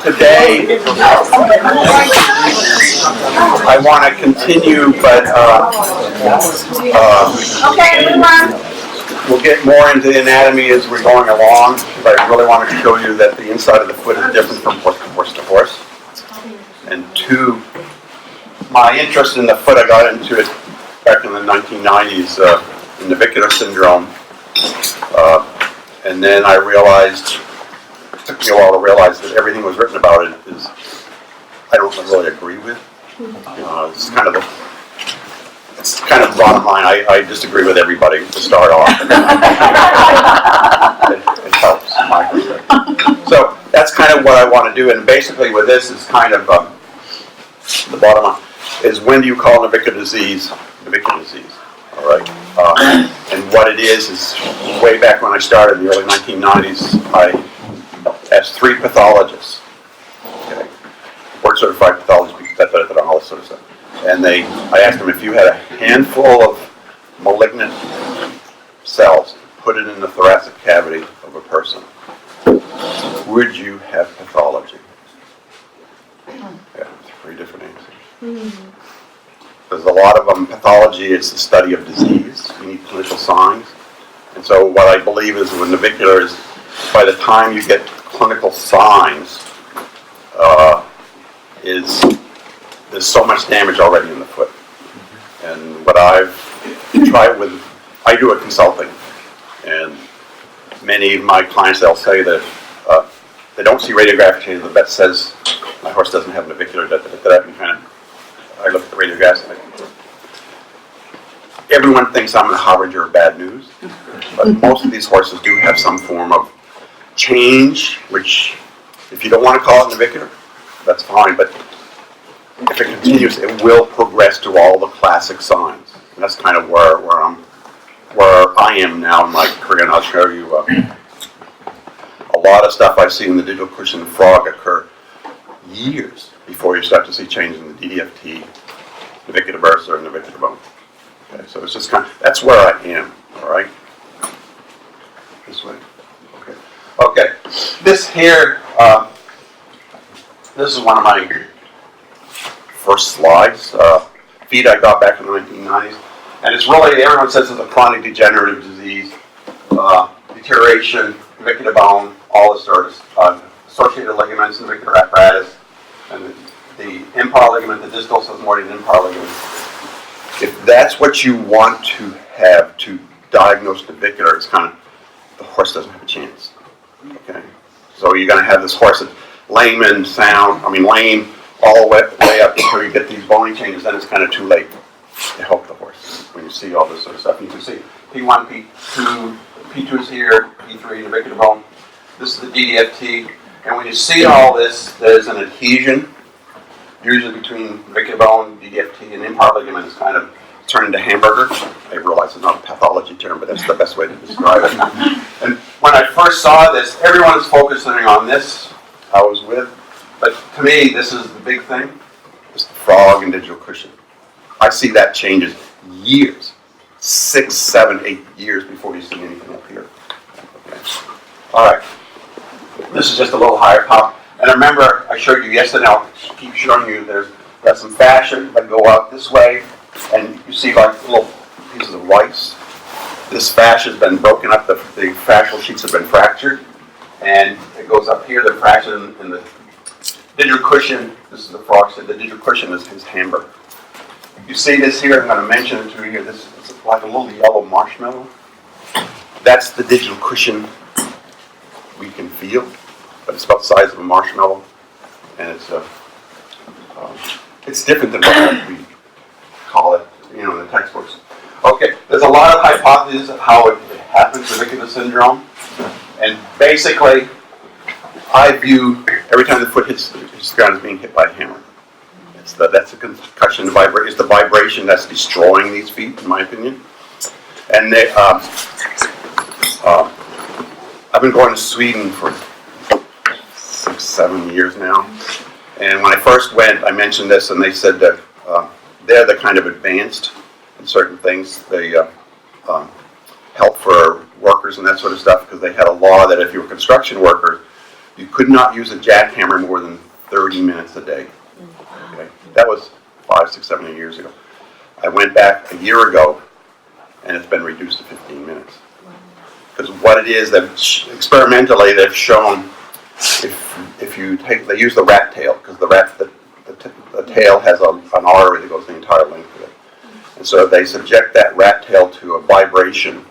Today, I want to continue, but we'll get more into the anatomy as we're going along. But I really want to show you that the inside of the foot is different from horse to horse. And two, my interest in the foot, I got into it back in the 1990s in navicular syndrome. And then I realized, it took me a while to realize that everything was written about it is, I don't really agree with. It's kind of bottom line. I disagree with everybody to start off. it helps my perspective. So that's kind of what I want to do. And basically with this is kind of the bottom line is, when do you call navicular disease navicular disease? All right. And what it is way back when I started in the early 1990s, I asked 3 pathologists, okay, board certified pathologists, all this sort of stuff. And I asked them, if you had a handful of malignant cells, put it in the thoracic cavity of a person, would you have pathology? Yeah, 3 different answers. There's a lot of them. Pathology is the study of disease. You need clinical signs. And so what I believe is with navicular is, by the time you get clinical signs, there's so much damage already in the foot. And what I've tried with, I do a consulting, and many of my clients, they'll say that they don't see radiographic changes. The vet says, my horse doesn't have navicular, I look at the radiographs and everyone thinks I'm a harbinger of bad news, but most of these horses do have some form of change, which, if you don't want to call it navicular, that's fine, but if it continues, it will progress to all the classic signs. And that's kind of where I am now in my career, and I'll show you a lot of stuff I see in the digital cushion frog occur years before you start to see changes in the DDFT, navicular bursa, or navicular bone. Okay, so it's just that's where I am, all right? This way. Okay. This here, this is one of my first slides. Feet I got back in the 1990s. And it's really, everyone says it's a chronic degenerative disease, deterioration, navicular bone, all this sort of associated ligaments, navicular apparatus, and the impar ligament, the distal sesamoid impar ligament. If that's what you want to have to diagnose navicular, it's the horse doesn't have a chance. Okay, so you're going to have this horse that's lame all the way up until you get these bony changes. Then it's kind of too late to help the horse when you see all this sort of stuff. You can see P1, P2, P2 is here, P3, navicular bone. This is the DDFT. And when you see all this, there's an adhesion, usually between navicular bone, DDFT, and impar ligament. It's kind of turned into hamburger. I realize it's not a pathology term, but that's the best way to describe it. And when I first saw this, everyone is focusing on this I was with. But to me, this is the big thing. It's the frog and digital cushion. I see that changes years, 6, 7, 8 years before you see anything up here. Okay. All right. This is just a little higher pop. And remember, I showed you yesterday, I'll keep showing you, there's some fascia that go out this way, and you see like little pieces of rice. This fascia has been broken up, the fascial sheets have been fractured, and it goes up here, the fracture in the digital cushion. This is the frog, so the digital cushion is his hamburger. You see this here, I'm going to mention it to you here, this is like a little yellow marshmallow. That's the digital cushion we can feel, but it's about the size of a marshmallow, and it's different than what we call it, in the textbooks. Okay, there's a lot of hypotheses of how it happens with navicular syndrome, and basically, I view every time the foot hits the ground as being hit by a hammer. That's a concussion. It's the vibration that's destroying these feet, in my opinion. And I've been going to Sweden for 6, 7 years now. And when I first went, I mentioned this, and they said that they're kind of advanced in certain things. They help for workers workers and that sort of stuff, because they had a law that if you were construction workers, you could not use a jackhammer more than 30 minutes a day. Okay? That was 5, 6, 7, 8 years ago. I went back a year ago, and it's been reduced to 15 minutes. Because what it is, that experimentally they've shown, if you take, they use the rat tail, because the tail has an artery that goes the entire length of it. And so they subject that rat tail to a vibration.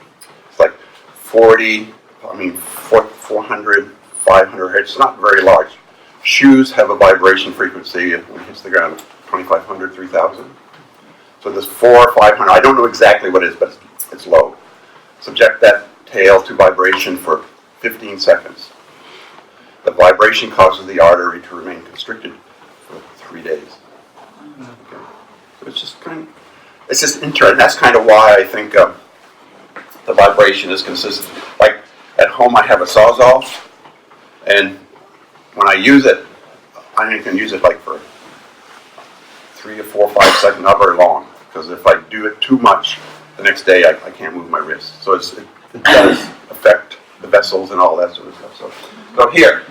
It's like 400, 500 hertz. It's not very large. Shoes have a vibration frequency when it hits the ground, 2,500, 3,000. So this 400 or 500, I don't know exactly what it is, but it's low. Subject that tail to vibration for 15 seconds. The vibration causes the artery to remain constricted for 3 days. Okay. So it's just interesting. That's kind of why I think the vibration is consistent. Like at home, I have a Sawzall, and when I use it, I only can use it like for 3 or 4 or 5 seconds, not very long. Because if I do it too much, the next day I can't move my wrist. So it does affect the vessels and all that sort of stuff. So here,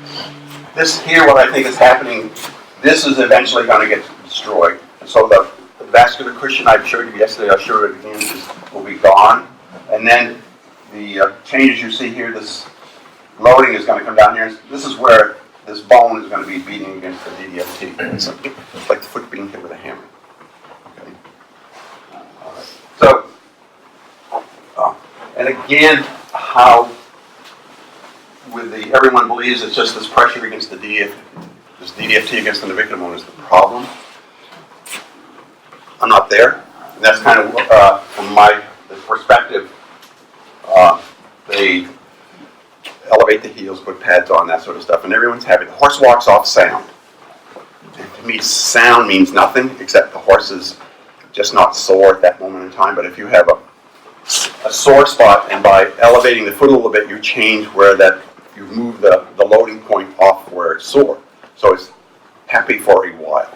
what I think is happening, this is eventually going to get destroyed. So the vascular cushion I showed you yesterday, I'll show it again, will be gone. And then the changes you see here, this loading is going to come down here. This is where this bone is going to be beating against the DDFT. It's like the foot being hit with a hammer. Okay. All right. So, and again, how everyone believes it's just this pressure against the DDFT against the navicular bone is the problem. I'm not there. And that's kind of from my perspective. They elevate the heels, put pads on, that sort of stuff, and everyone's happy. The horse walks off sound. And to me, sound means nothing, except the horse is just not sore at that moment in time. But if you have a sore spot, and by elevating the foot a little bit, you change you move the loading point off where it's sore. So it's happy for a while.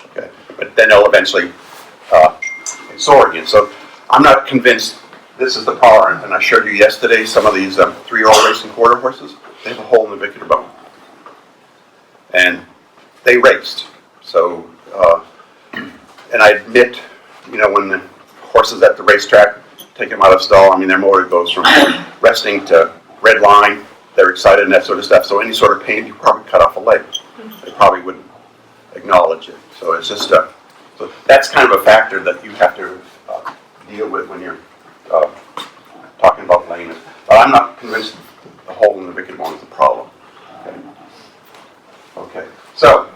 Okay, but then it'll eventually get sore again. So I'm not convinced this is the problem. And I showed you yesterday some of these 3-year-old racing quarter horses. They have a hole in the navicular bone. And they raced. So, and I admit, when the horses at the racetrack, take them out of stall, their motor goes from resting to red line. They're excited and that sort of stuff. So any sort of pain, you probably cut off a leg. They probably wouldn't acknowledge it. So it's just so that's kind of a factor that you have to deal with when you're talking about lameness. But I'm not convinced the hole in the navicular bone is the problem. Okay. So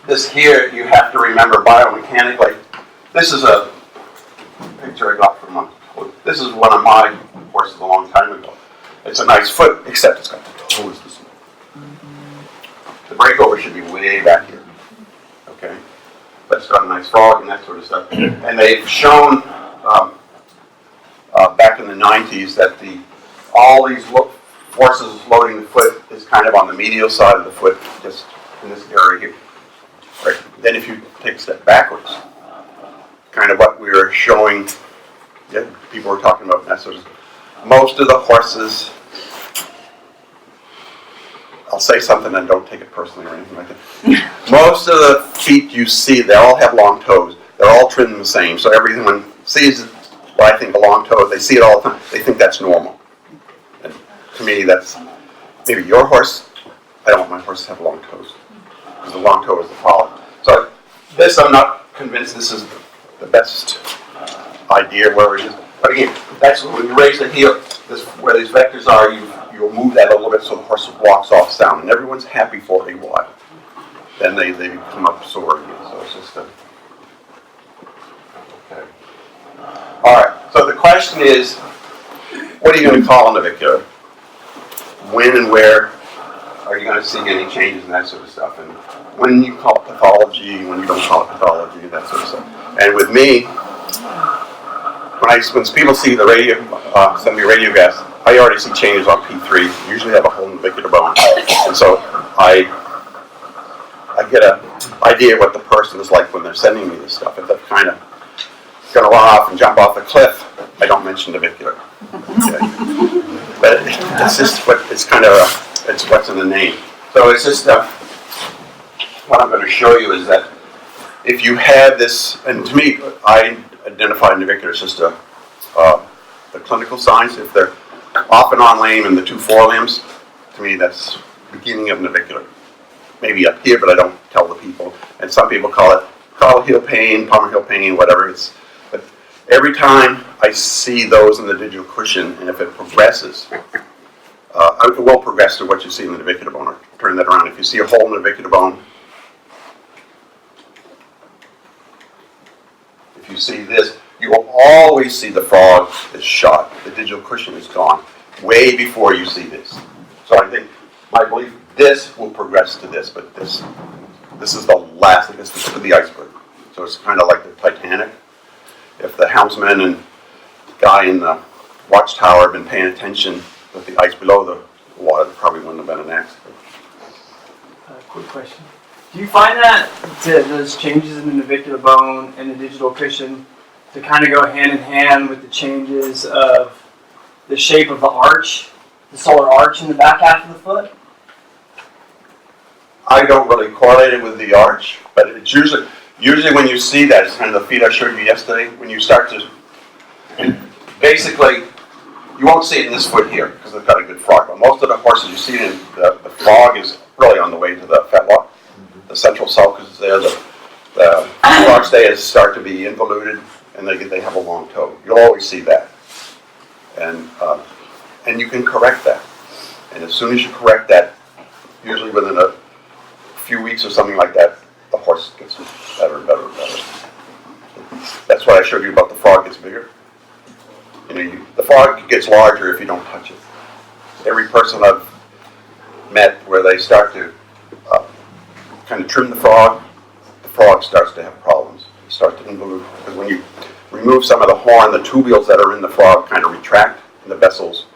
this here, you have to remember biomechanically. This is a picture I got from this is one of my horses a long time ago. It's a nice foot, except it's got the toes this way. The breakover should be way back here. Okay? But it's got a nice frog and that sort of stuff. And they've shown back in the 90s that all these forces loading the foot is kind of on the medial side of the foot, just in this area here. Right. Then if you take a step backwards, kind of what we were showing, people were talking about that sort of stuff. Most of the horses, I'll say something and don't take it personally or anything like that. Most of the feet you see, they all have long toes. They're all trimmed the same. So everyone sees what I think a long toe, they see it all the time. They think that's normal. And to me, that's maybe your horse. I don't want my horse to have long toes, because the long toe is the problem. So this, I'm not convinced this is the best idea where it is. But again, that's when you raise the heel, where these vectors are, you'll move that a little bit so the horse walks off sound. And everyone's happy for a while. Then they come up sore again. So it's just okay. All right. So the question is, what are you going to call a navicular? When and where are you going to see any changes and that sort of stuff? And when you call it pathology, when you don't call it pathology, that sort of stuff. And with me, when people see the radio, send me radiographs, I already see changes on P3. Usually have a hole in the navicular bone, and so I get an idea what the person is like when they're sending me this stuff. If they're kind of going to run off and jump off the cliff, I don't mention navicular. Okay. It's just what it's kind of it's what's in the name. So it's just what I'm going to show you is that if you have this, and to me, I identify navicular as just the clinical signs. If they're off and on lame and the two forelimbs, to me that's beginning of navicular. Maybe up here, but I don't tell the people. And some people call it heel pain, palmar heel pain, whatever. But every time I see those in the digital cushion, and if it progresses, it will progress to what you see in the navicular bone. Or turn that around. If you see a hole in the navicular bone, if you see this, you will always see the frog is shot. The digital cushion is gone way before you see this. So I think my belief, this will progress to this, but this is the last, this is the iceberg. So it's kind of like the Titanic. If the helmsman and guy in the watchtower had been paying attention with the ice below the water, there probably wouldn't have been an accident. Quick question. Do you find that those changes in the navicular bone and the digital cushion to kind of go hand in hand with the changes of the shape of the arch, the solar arch in the back half of the foot? I don't really correlate it with the arch, but it's usually when you see that, it's kind of the feet I showed you yesterday, when you start to, basically, you won't see it in this foot here, because they've got a good frog, but most of the horses you see in the frog is really on the way to the fetlock. The central sulcus is there, the frog stayers start to be involuted, and they have a long toe. You'll always see that. And you can correct that. And as soon as you correct that, usually within a few weeks or something like that, the horse gets better and better and better. That's what I showed you about the frog gets bigger. The frog gets larger if you don't touch it. Every person I've met where they start to kind of trim the frog starts to have problems. It starts to involute, because when you remove some of the horn, the tubules that are in the frog kind of retract, and the vessels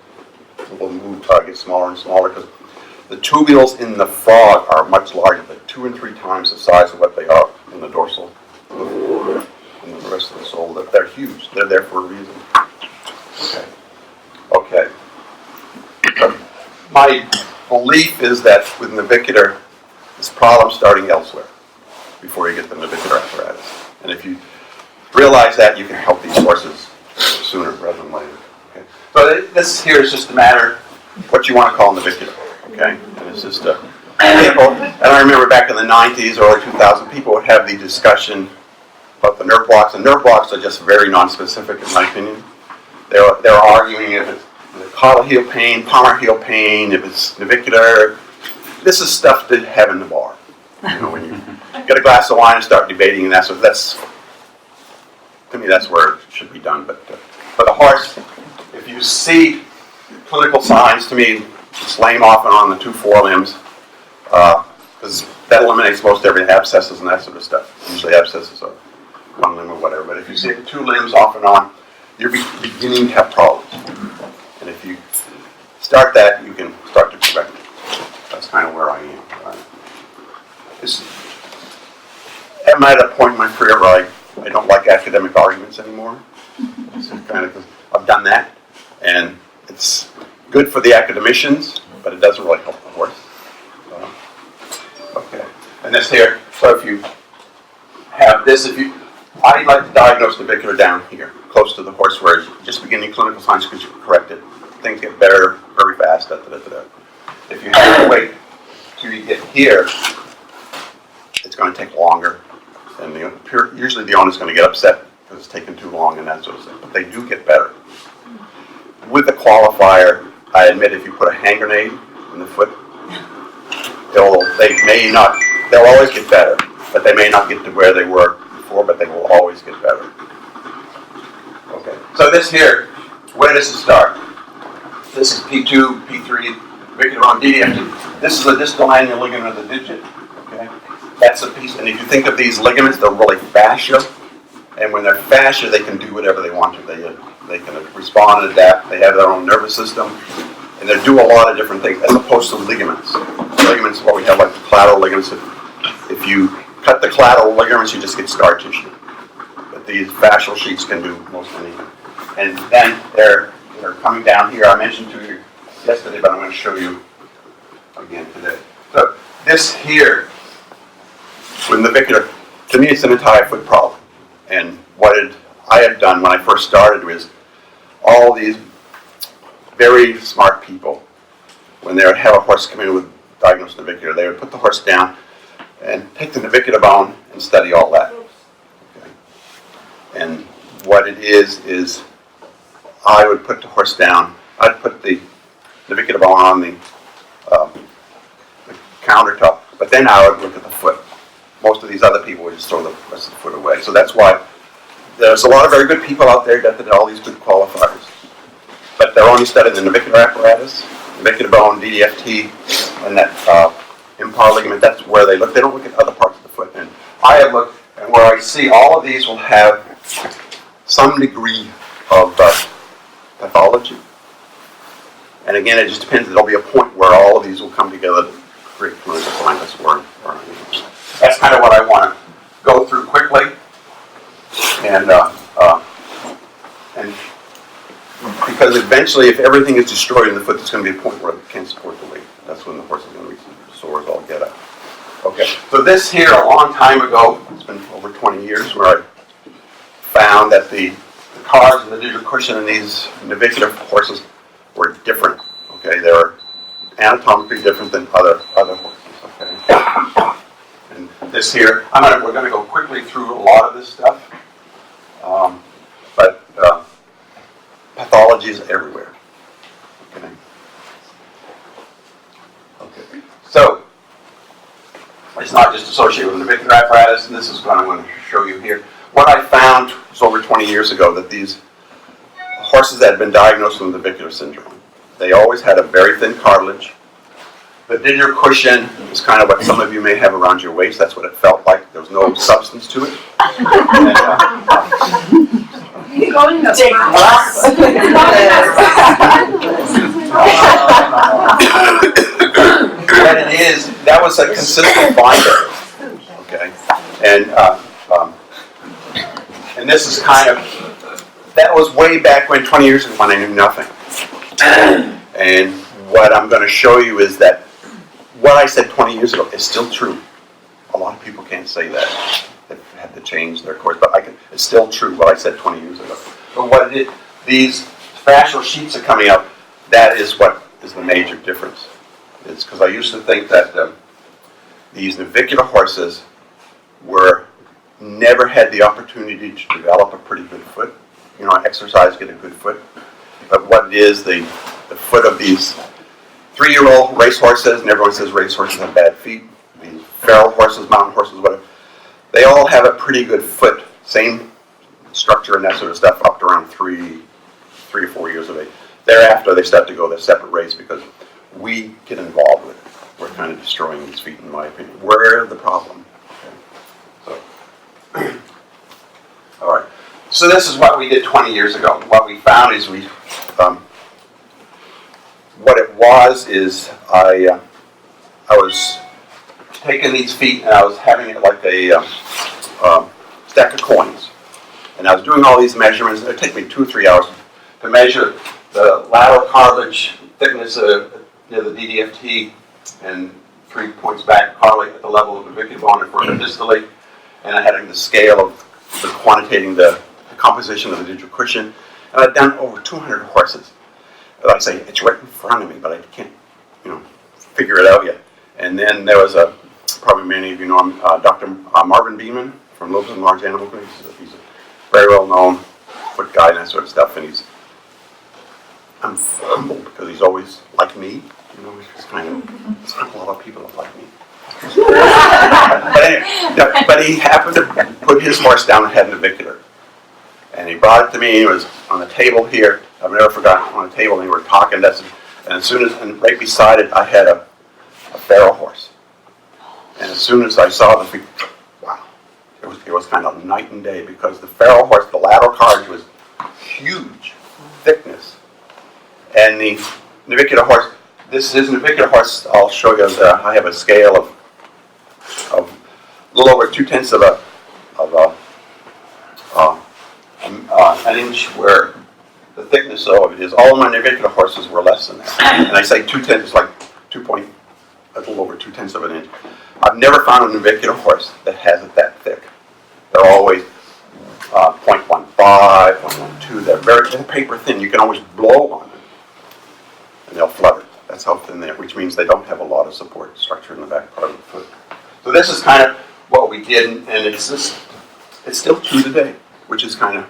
will move, get smaller and smaller, because the tubules in the frog are much larger, like 2 and 3 times the size of what they are in the dorsal and the rest of the sole. They're huge. They're there for a reason. Okay. My belief is that with navicular, this problem's starting elsewhere before you get the navicular apparatus. And if you realize that, you can help these horses sooner rather than later. Okay? So this here is just a matter of what you want to call navicular. Okay? And it's just people, and I remember back in the 90s, early 2000s, people would have the discussion about the nerve blocks, and nerve blocks are just very non-specific in my opinion. They're arguing if it's caudal heel pain, palmar heel pain, if it's navicular. This is stuff to have in the bar. When you get a glass of wine and start debating, and that's to me, that's where it should be done. But for the horse, if you see clinical signs, to me, it's lame off and on the 2 forelimbs, because that eliminates most every abscesses and that sort of stuff. Usually abscesses are 1 limb or whatever. But if you see 2 limbs off and on, you're beginning to have problems. And if you start that, you can start to correct it. That's kind of where I am. I'm at a point in my career where I don't like academic arguments anymore. So kind of, I've done that, and it's good for the academicians, but it doesn't really help the horse. Okay, and this here. So if you have this, I like to diagnose navicular down here, close to the horse, where you're just beginning clinical signs because you correct it. Things get better very fast. If you have to wait till you get here, it's going to take longer. And usually the owner's going to get upset because it's taking too long and that sort of thing. But they do get better. With the qualifier, I admit if you put a hand grenade in the foot, they'll always get better, but they may not get to where they were before, but they will always get better. Okay, so this here, where does it start? This is P2, P3, navicular on DDF. This is the distal annular ligament of the digit. Okay, that's a piece, and if you think of these ligaments, they're really fascia, and when they're fascia, they can do whatever they want to. They can respond and adapt. They have their own nervous system, and they do a lot of different things, as opposed to ligaments. Ligaments, what we have, like the collateral ligaments. If you cut the collateral ligaments, you just get scar tissue. But these fascial sheets can do most anything. And then they're coming down here. I mentioned to you yesterday, but I'm going to show you again today. So this here, with navicular, to me it's an entire foot problem. And what I had done when I first started was all these very smart people, when they would have a horse come in with diagnosed navicular, they would put the horse down and take the navicular bone and study all that. Okay. And what it is I would put the horse down, I'd put the navicular bone on the countertop, but then I would look at the foot. Most of these other people would just throw the rest of the foot away. So that's why there's a lot of very good people out there that did all these good qualifiers. But they're only studying the navicular apparatus, navicular bone, DDFT, and that impar ligament. That's where they look. They don't look at other parts of the foot. And I have looked, and where I see all of these will have some degree of pathology. And again, it just depends. There'll be a point where all of these will come together to create commercial blindness or that's kind of what I want to go through quickly. And because eventually, if everything is destroyed in the foot, there's going to be a point where it can't support the weight. That's when the horse is going to be sore as all get out. Okay, so this here, a long time ago, it's been over 20 years, where I found that the cars and the digital cushion in these navicular horses were different. Okay, they were anatomically different than other horses. Okay, and this here, we're going to go quickly through a lot of this stuff, but pathology is everywhere. Okay. Okay. So it's not just associated with the navicular apparatus, and this is what I'm going to show you here. What I found was over 20 years ago that these horses that had been diagnosed with navicular syndrome, they always had a very thin cartilage. The digital cushion is kind of what some of you may have around your waist. That's what it felt like. There was no substance to it. And, You're going to take what it is, that was a consistent binder. Okay, and this is kind of, that was way back when, 20 years ago, when I knew nothing. And what I'm going to show you is that what I said 20 years ago is still true. A lot of people can't say that. They've had to change their course, but it's still true what I said 20 years ago. But what it is, these fascial sheets are coming out, that is what is the major difference. It's because I used to think that these navicular horses never had the opportunity to develop a pretty good foot. You know, exercise, get a good foot. But what it is, the foot of these 3-year-old race horses, and everyone says race horses have bad feet. These feral horses, mountain horses, whatever, they all have a pretty good foot. Same structure and that sort of stuff up to around 3 or 4 years of age. Thereafter, they start to go their separate ways because we get involved with it. We're kind of destroying these feet, in my opinion. We're the problem. Okay. So, all right. So this is what we did 20 years ago. What we found is what it was is I was taking these feet and I was having it like a stack of coins. And I was doing all these measurements. It would take me 2 or 3 hours to measure the lateral cartilage thickness near the DDFT and 3 points back cartilage at the level of the navicular bone and further distally. And I had the scale of the quantitating the composition of the digital cushion. And I'd done over 200 horses. Like I say, it's right in front of me, but I can't, figure it out yet. And then there was probably many of you know him, Dr. Marvin Beeman from Lopez and Large Animal Clinic. He's a very well-known foot guy and that sort of stuff. And I'm humbled because he's always like me. He's it's not a lot of people that like me. But anyway, but he happened to put his horse down and had navicular. And he brought it to me, and it was on the table here. I've never forgotten, on the table, and we were talking. And right beside it, I had a feral horse. And as soon as I saw the feet, wow, it was kind of night and day, because the feral horse, the lateral cartilage was huge, thickness. And the navicular horse, this is navicular horse, I'll show you, I have a scale of a little over 2/10 of an inch, where the thickness of it is. All of my navicular horses were less than that. And I say 2/10 is like a little over 2/10 of an inch. I've never found a navicular horse that has it that thick. They're always 0.15, 0.12. They're paper thin. You can always blow on them, and they'll flutter. That's how thin they are, which means they don't have a lot of support structure in the back part of the foot. So this is kind of what we did, and it's still true today, which is kind of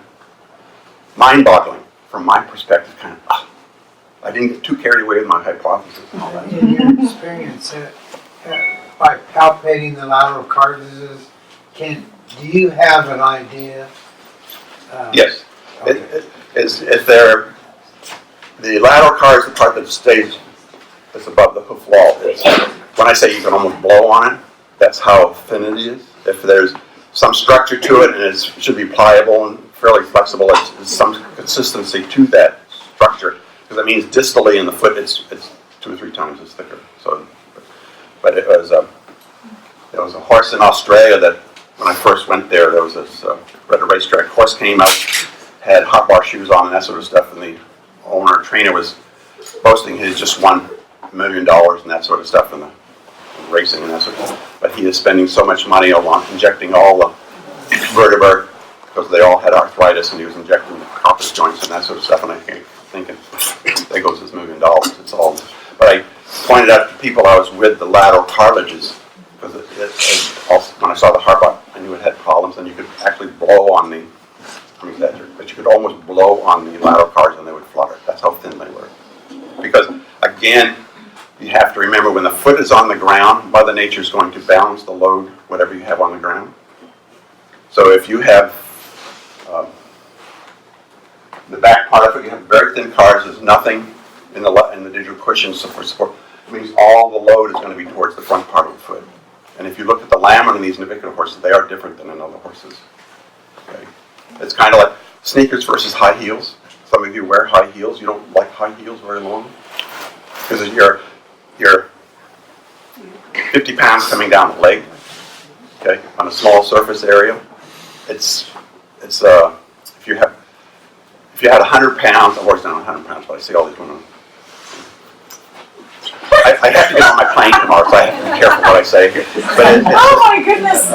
mind-boggling from my perspective. Kind of, I didn't get too carried away with my hypothesis and all that. In your experience, by palpating the lateral cartilages, do you have an idea? Yes. Okay. The lateral card is the part that stays that's above the hoof wall. When I say you can almost blow on it, that's how thin it is. If there's some structure to it and it should be pliable and fairly flexible, there's some consistency to that structure, because that means distally in the foot it's 2 or 3 times as thicker. So, but there was a horse in Australia that when I first went there was this at a racetrack. Horse came out, had hot bar shoes on and that sort of stuff, and the owner trainer was boasting he had just won $1 million and that sort of stuff in the racing and that sort of stuff. But he is spending so much money on injecting all the vertebrae because they all had arthritis, and he was injecting the carpus joints and that sort of stuff. And I came thinking, there goes his $1 million. It's all. But I pointed out to people I was with the lateral cartilages, because when I saw the heart, I knew it had problems, and you could actually blow on the, I'm exaggerating, but you could almost blow on the lateral cards and they would flutter. That's how thin they were. Because again, you have to remember when the foot is on the ground, Mother Nature is going to balance the load, whatever you have on the ground. So if you have the back part of it, you have very thin cards, there's nothing in the digital cushions for support. It means all the load is going to be towards the front part of the foot. And if you look at the lamina in these navicular horses, they are different than in other horses. Okay? It's kind of like sneakers versus high heels. Some of you wear high heels. You don't like high heels very long, because you're 50 pounds coming down the leg, okay, on a small surface area. If you had 100 pounds, I've always done 100 pounds, but I see all these women. I have to get on my plane tomorrow, so I have to be careful what I say here. But Oh my goodness!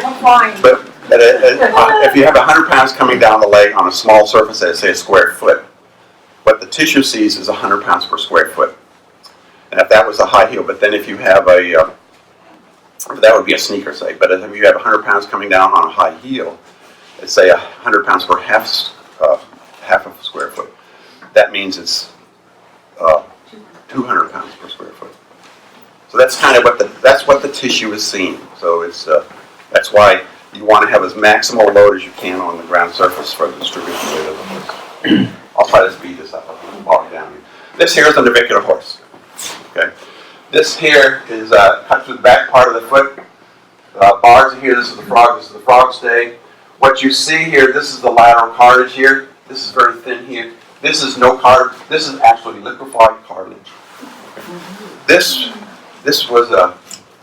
I'm fine. But if you have 100 pounds coming down the leg on a small surface, say a square foot, what the tissue sees is 100 pounds per square foot. And if that was a high heel, but then if you have that would be a sneaker, say, but if you have 100 pounds coming down on a high heel, it's say 100 pounds per half of a square foot. That means it's 200 pounds per square foot. So that's kind of what the tissue is seeing. So that's why you want to have as maximal load as you can on the ground surface for the distribution rate of the horse. I'll try to speed this up. I'll walk down here. This here is a navicular horse. Okay. This here is cut through the back part of the foot. Bars are here. This is the frog. This is the frog stay. What you see here, this is the lateral cartilage here. This is very thin here. This is no cartilage. This is actually liquefied cartilage. Okay. This was a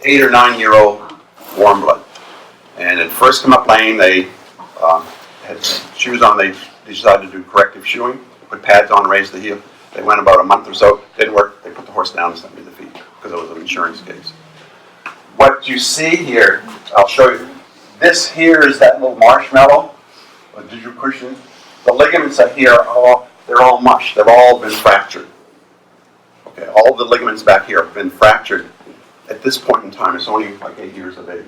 8 or 9 year old warm blood, and it first come up lame. They had shoes on. They decided to do corrective shoeing. Put pads on, raise the heel. They went about a month or so. Didn't work. They put the horse down and sent me the feet because it was an insurance case. What you see here, I'll show you. This here is that little marshmallow, a digital cushion. The ligaments are here they're all mush. They've all been fractured. Okay, all the ligaments back here have been fractured. At this point in time, it's only like 8 years of age.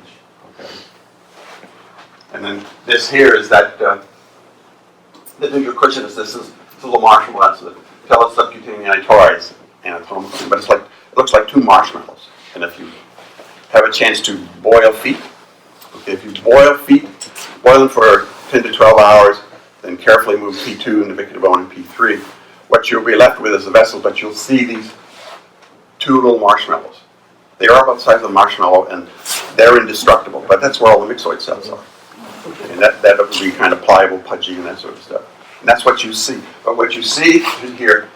Okay. And then this here is that the digital cushion is this is a little marshmallow. That's the telesubcutaneous anatomically, but it looks like 2 marshmallows. And if you have a chance to boil feet, okay, if you boil feet, boil them for 10 to 12 hours, then carefully move P2 navicular bone and P3. What you'll be left with is the vessel, but you'll see these 2 little marshmallows. They are about the size of a marshmallow, and they're indestructible, but that's where all the myxoid cells are. And that would be kind of pliable, pudgy, and that sort of stuff. And that's what you see. But what you see here,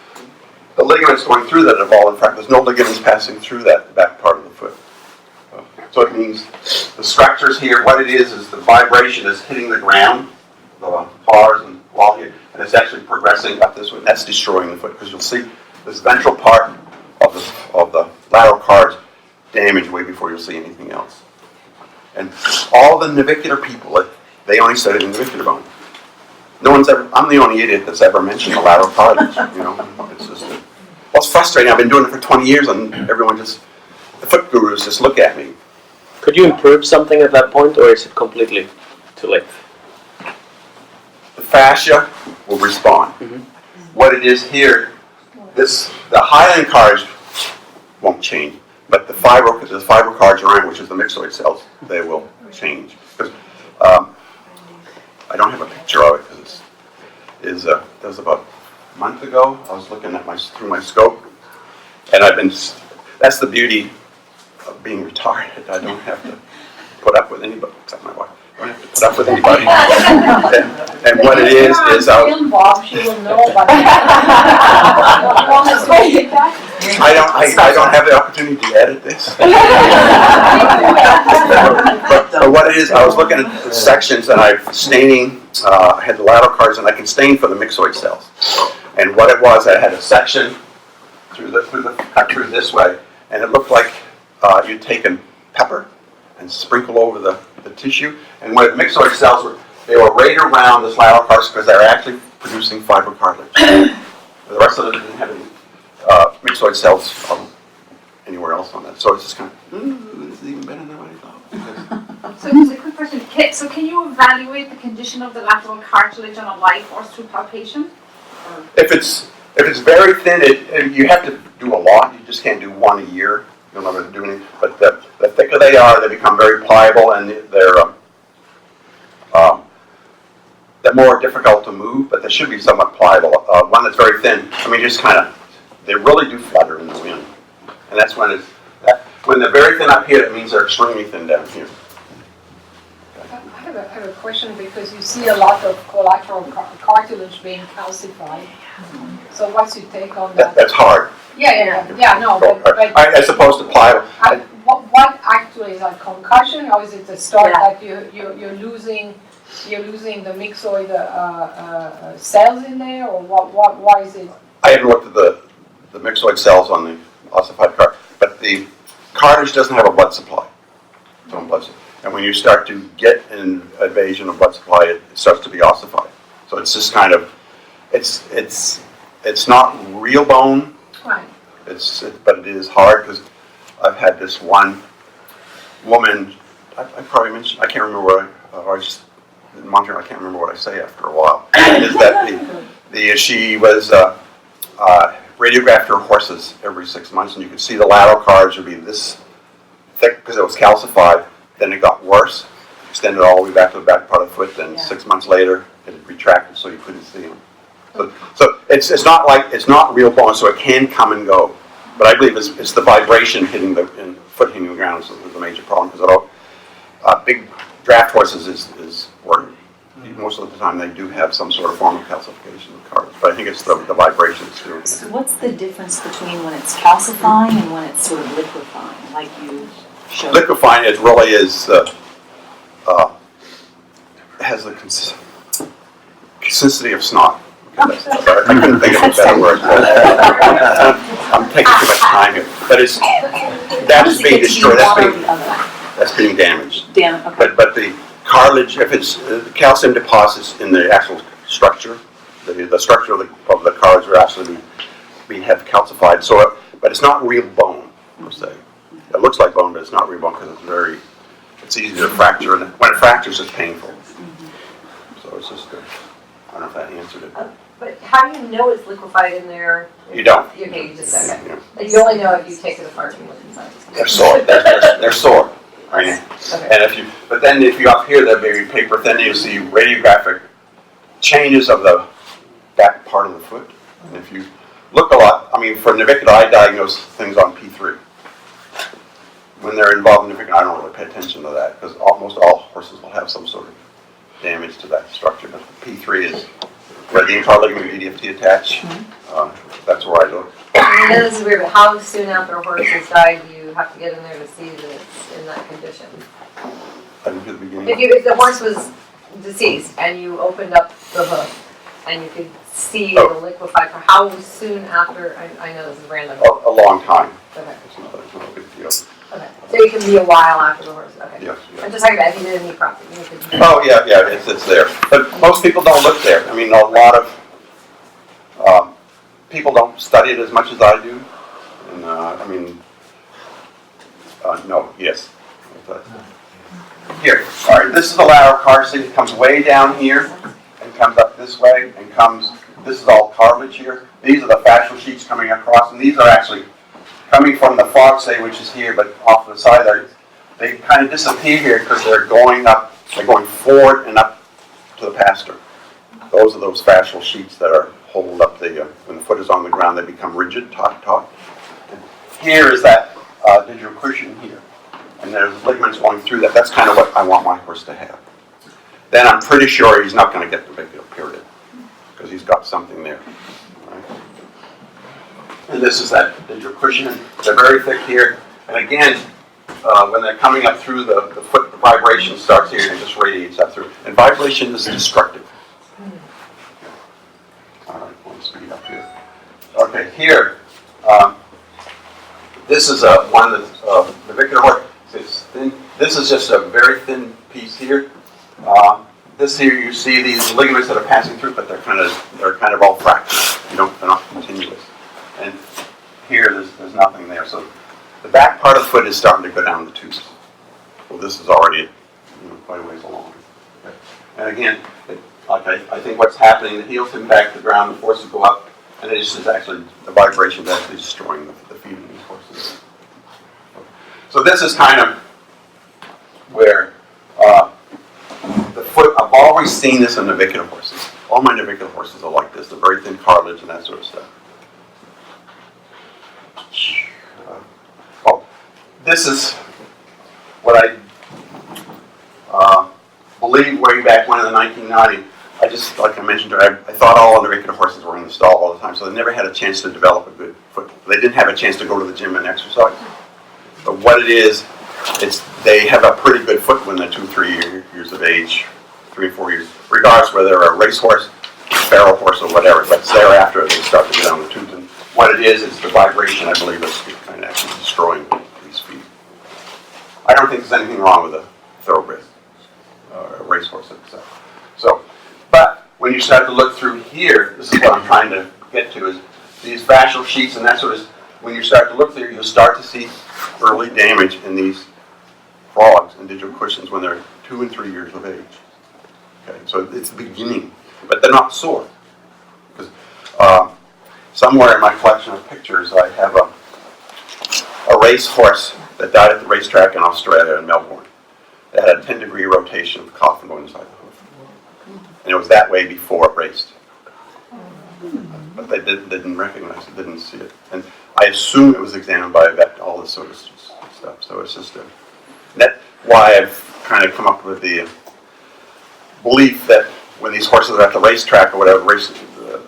the ligaments going through that have all in fact, there's no ligaments passing through that back part of the foot. So it means the structures here, what it is the vibration is hitting the ground, the bars and wall here, and it's actually progressing up this way. That's destroying the foot, because you'll see this ventral part of the lateral cards damaged way before you'll see anything else. And all the navicular people, they only study the navicular bone. No one's ever, I'm the only idiot that's ever mentioned the lateral cartilage, you know. It's just, well, it's frustrating. I've been doing it for 20 years and everyone just, the foot gurus just look at me. Could you improve something at that point, or is it completely too late? The fascia will respond. What it is here, the hyaline cards won't change, but the fiber cards around, which is the myxoid cells, they will change. Because I don't have a picture of it because that was about a month ago. I was looking at through my scope, and that's the beauty of being retired. I don't have to put up with anybody except my wife. I don't have to put up with anybody. and what it is I was, Bob, she will know, but. I don't have the opportunity to edit this. but what it is, I was looking at the sections and I had the lateral cards and I can stain for the myxoid cells. And what it was, I had a section cut through this way, and it looked like you'd taken pepper and sprinkle over the tissue. And when the myxoid cells they were right around this lateral cards because they're actually producing fibrocartilage. The rest of it didn't have any myxoid cells anywhere else on that. So it's just kind of, this is even better than what I thought. So just a quick question. So can you evaluate the condition of the lateral cartilage on a live horse through palpation? If it's very thin, you have to do a lot. You just can't do one a year. You'll never do anything. But the thicker they are, they become very pliable, and they're more difficult to move, but they should be somewhat pliable. One that's very thin, they really do flutter in the wind. And that's when they're very thin up here, it means they're extremely thin down here. I have a question, because you see a lot of collateral cartilage being calcified. So what's your take on that? That's hard. As opposed to pliable. What actually is that, concussion, or is it the start that you're losing the myxoid cells in there, or why is it? I haven't looked at the myxoid cells on the ossified card, but the cartilage doesn't have a blood supply. Its own blood supply. And when you start to get an invasion of blood supply, it starts to be ossified. So it's just kind of, it's not real bone. Right. But it is hard, because I've had this one woman, I probably mentioned, I can't remember what I was in Montreal, I can't remember what I say after a while. Is that she was radiographed her horses every 6 months, and you could see the lateral cards would be this thick because it was calcified. Then it got worse, extended all the way back to the back part of the foot. Then 6 months later, it had retracted, so you couldn't see them. So it's not real bone, so it can come and go. But I believe it's the vibration hitting the foot hitting the ground is the major problem, because big draft horses is working. Most of the time they do have some sort of form of calcification of cartilage, but I think it's the vibration that's doing it. So what's the difference between when it's calcifying and when it's sort of liquefying, like you showed? Liquefying, it really is has the consistency of snot. I couldn't think of a better word. I'm taking too much time here, but that's being destroyed. That's being damaged. Okay. But the cartilage, if it's the calcium deposits in the actual structure, the structure of the cartilage will actually have calcified. So, but it's not real bone per se. It looks like bone, but it's not real bone because it's easy to fracture, and when it fractures, it's painful. So it's just good. I don't know if that answered it. But how do you know it's liquefied in there? You don't. Okay, you just said Yeah. it. You only know if you take it apart and look inside. They're sore. They're sore. Right? Okay. And if you up here, there may be paper thin, you'll see radiographic changes of the back part of the foot. And if you look a lot, for navicular, I diagnose things on P3. When they're involved in navicular, I don't really pay attention to that, because almost all horses will have some sort of damage to that structure. But P3 is where the interligament EDFT attach. That's where I look. I know this is weird, but how soon after a horse has died do you have to get in there to see that it's in that condition? I didn't hear the beginning. If the horse was deceased and you opened up the hoof, and you could see Oh. the liquefy for how soon after, I know this is random. A long time. Okay, It's not a big deal. okay. So it can be a while after the horse, okay. Yes, yes. I'm just talking about if you did any property. You could- Oh, yeah, it's there. But most people don't look there. I mean, a lot of people don't study it as much as I do. And, no, yes. Here, all right, this is the lateral car seat. It comes way down here and comes up this way and comes, this is all cartilage here. These are the fascial sheets coming across, and these are actually coming from the frog stay, which is here, but off to the side there. They kind of disappear here because they're going up, they're going forward and up to the pasture. Those are those fascial sheets that are hold up the, when the foot is on the ground, they become rigid, taut. And here is that digital cushion here. And there's ligaments going through that. That's kind of what I want my horse to have. Then I'm pretty sure he's not going to get the navicular period because he's got something there. Right? And this is that digital cushion. They're very thick here. And again, when they're coming up through the foot, the vibration starts here and it just radiates up through. And vibration is destructive. All right, one speed up here. Okay, here. This is one that's navicular horse. It's thin. This is just a very thin piece here. This here, you see these ligaments that are passing through, but they're kind of all fractured. They're not continuous. And here, there's nothing there. So the back part of the foot is starting to go down the tubes. Well, this is already quite a ways along. Okay. And again, I think what's happening, the heels hit back to the ground, the forces go up, and it's just actually the vibration is actually destroying the feet of these horses. So this is kind of where the foot, I've always seen this in navicular horses. All my navicular horses are like this. They're very thin cartilage and that sort of stuff. This is what I believe way back when in the 1990s. I just, like I mentioned, I thought all navicular horses were in the stall all the time, so they never had a chance to develop a good foot. They didn't have a chance to go to the gym and exercise. But what it is, they have a pretty good foot when they're 2, 3 years of age, 3 or 4 years, regardless whether they're a racehorse, barrel horse, or whatever. But thereafter, they start to get on the tubes. And what it is the vibration, I believe, that's kind of actually destroying these feet. I don't think there's anything wrong with a thoroughbred or a racehorse itself. So, but when you start to look through here, this is what I'm trying to get to, is these fascial sheets and that sort of, when you start to look through, you'll start to see early damage in these frogs and digital cushions when they're 2 and 3 years of age. Okay, so it's the beginning, but they're not sore. Because somewhere in my collection of pictures, I have a racehorse that died at the racetrack in Australia in Melbourne. It had a 10-degree rotation of the coffin going inside the hoof. And it was that way before it raced. But they didn't recognize it, didn't see it. And I assume it was examined by a vet, all this sort of stuff. So it's just that's why I've kind of come up with the belief that when these horses are at the racetrack or whatever,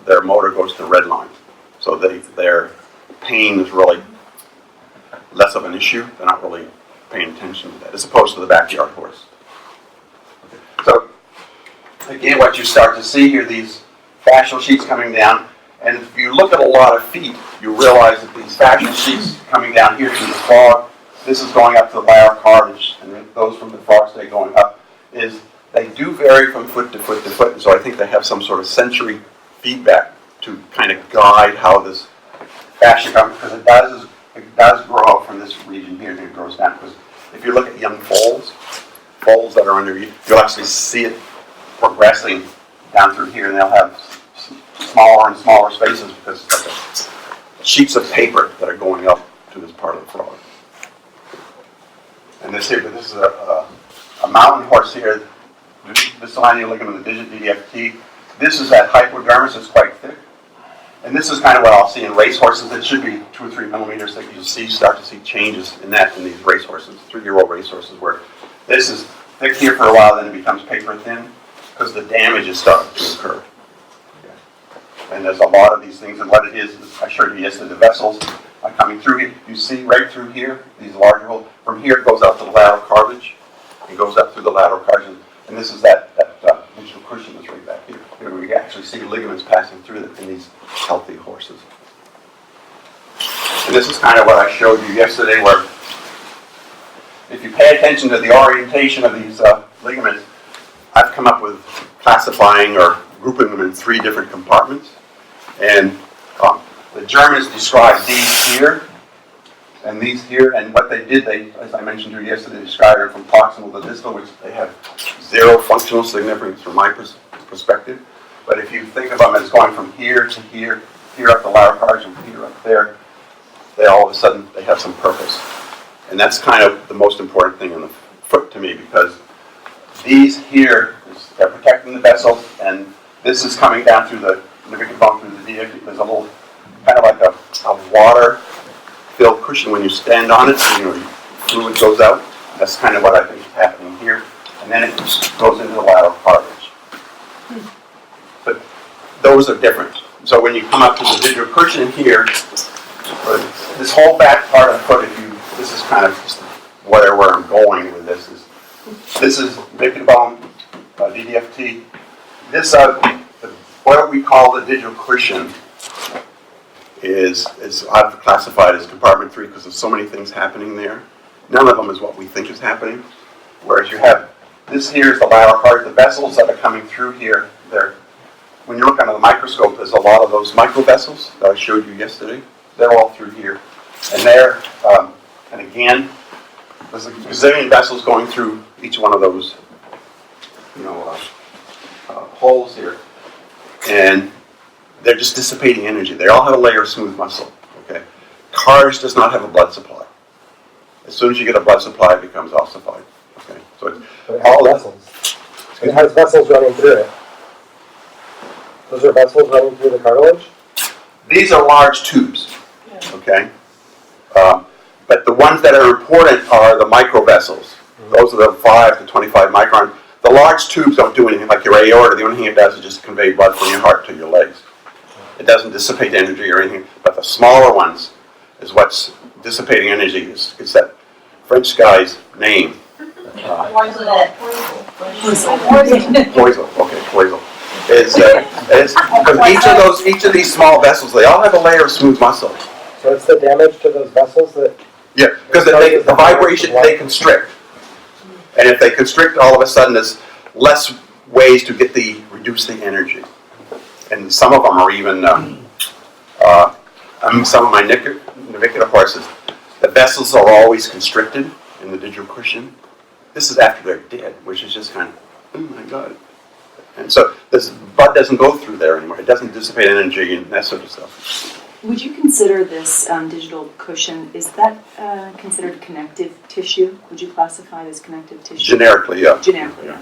their motor goes to the red line. So their pain is really less of an issue. They're not really paying attention to that, as opposed to the backyard horse. Okay. So again, what you start to see here, these fascial sheets coming down, and if you look at a lot of feet, you realize that these fascial sheets coming down here through the frog, this is going up to the lateral cartilage, and those from the frog stay going up, is they do vary from foot to foot to foot, and so I think they have some sort of sensory feedback to kind of guide how this fascia comes, because it does grow from this region here, and it grows down, because if you look at young foals that are under, you'll actually see it progressing down through here, and they'll have smaller and smaller spaces because it's like sheets of paper that are going up to this part of the frog. And this is a mountain horse here, the linear ligament of the digit, DDFT. This is that hypodermis that's quite thick. And this is kind of what I'll see in race horses. It should be 2 or 3 millimeters thick. You'll start to see changes in that in these race horses, 3-year-old race horses, where this is thick here for a while, then it becomes paper thin because the damage is starting to occur. Okay. And there's a lot of these things, and what it is I showed you yesterday, the vessels are coming through here. You see right through here, these larger holes. From here it goes out to the lateral cartilage. It goes up through the lateral cartilage, and this is that digital cushion that's right back here. where you actually see ligaments passing through them in these healthy horses. And this is kind of what I showed you yesterday, where if you pay attention to the orientation of these ligaments, I've come up with classifying or grouping them in 3 different compartments. And the Germans described these here and these here, and what they did, as I mentioned to you yesterday, they described them from proximal to distal, which they have 0 functional significance from my perspective. But if you think of them as going from here to here, here up the lateral cartilage and here up there, they all of a sudden, they have some purpose. And that's kind of the most important thing in the foot to me, because these here, they're protecting the vessels, and this is coming down through the navicular bone, through the DF. There's a little, kind of like a water-filled cushion when you stand on it, so, fluid goes out. That's kind of what I think is happening here. And then it goes into the lateral cartilage. But those are different. So when you come up to the digital cushion here, this whole back part of the foot, this is kind of just where I'm going with this. This is navicular bone, DDFT. This, what we call the digital cushion is I've classified as compartment 3 because there's so many things happening there. None of them is what we think is happening. Whereas you have, this here is the lateral cartilage, the vessels that are coming through here, when you look under the microscope, there's a lot of those microvessels that I showed you yesterday. They're all through here. And and again, there's a gazillion vessels going through each one of those, holes here. And they're just dissipating energy. They all have a layer of smooth muscle, okay? Cartilage does not have a blood supply. As soon as you get a blood supply, it becomes ossified, okay? So it's But it has vessels. It has vessels running through it. Those are vessels running through the cartilage? These are large tubes, okay? But the ones that are important are the microvessels. Those are the 5 to 25 micron. The large tubes don't do anything like your aorta. The only thing it does is just convey blood from your heart to your legs. It doesn't dissipate energy or anything. But the smaller ones is what's dissipating energy. Is that French guy's name? Poisel. Okay, Poisel. Because each of these small vessels, they all have a layer of smooth muscle. So it's the damage to those vessels that... Yeah, because the vibration, they constrict. And if they constrict, all of a sudden there's less ways to reduce the energy. And some of them are even, some of my navicular horses, the vessels are always constricted in the digital cushion. This is after they're dead, which is just kind of, oh my God. And so this blood doesn't go through there anymore. It doesn't dissipate energy and that sort of stuff. Would you consider this digital cushion, is that considered connective tissue? Would you classify it as connective tissue? Generically, yeah. Generically, yeah.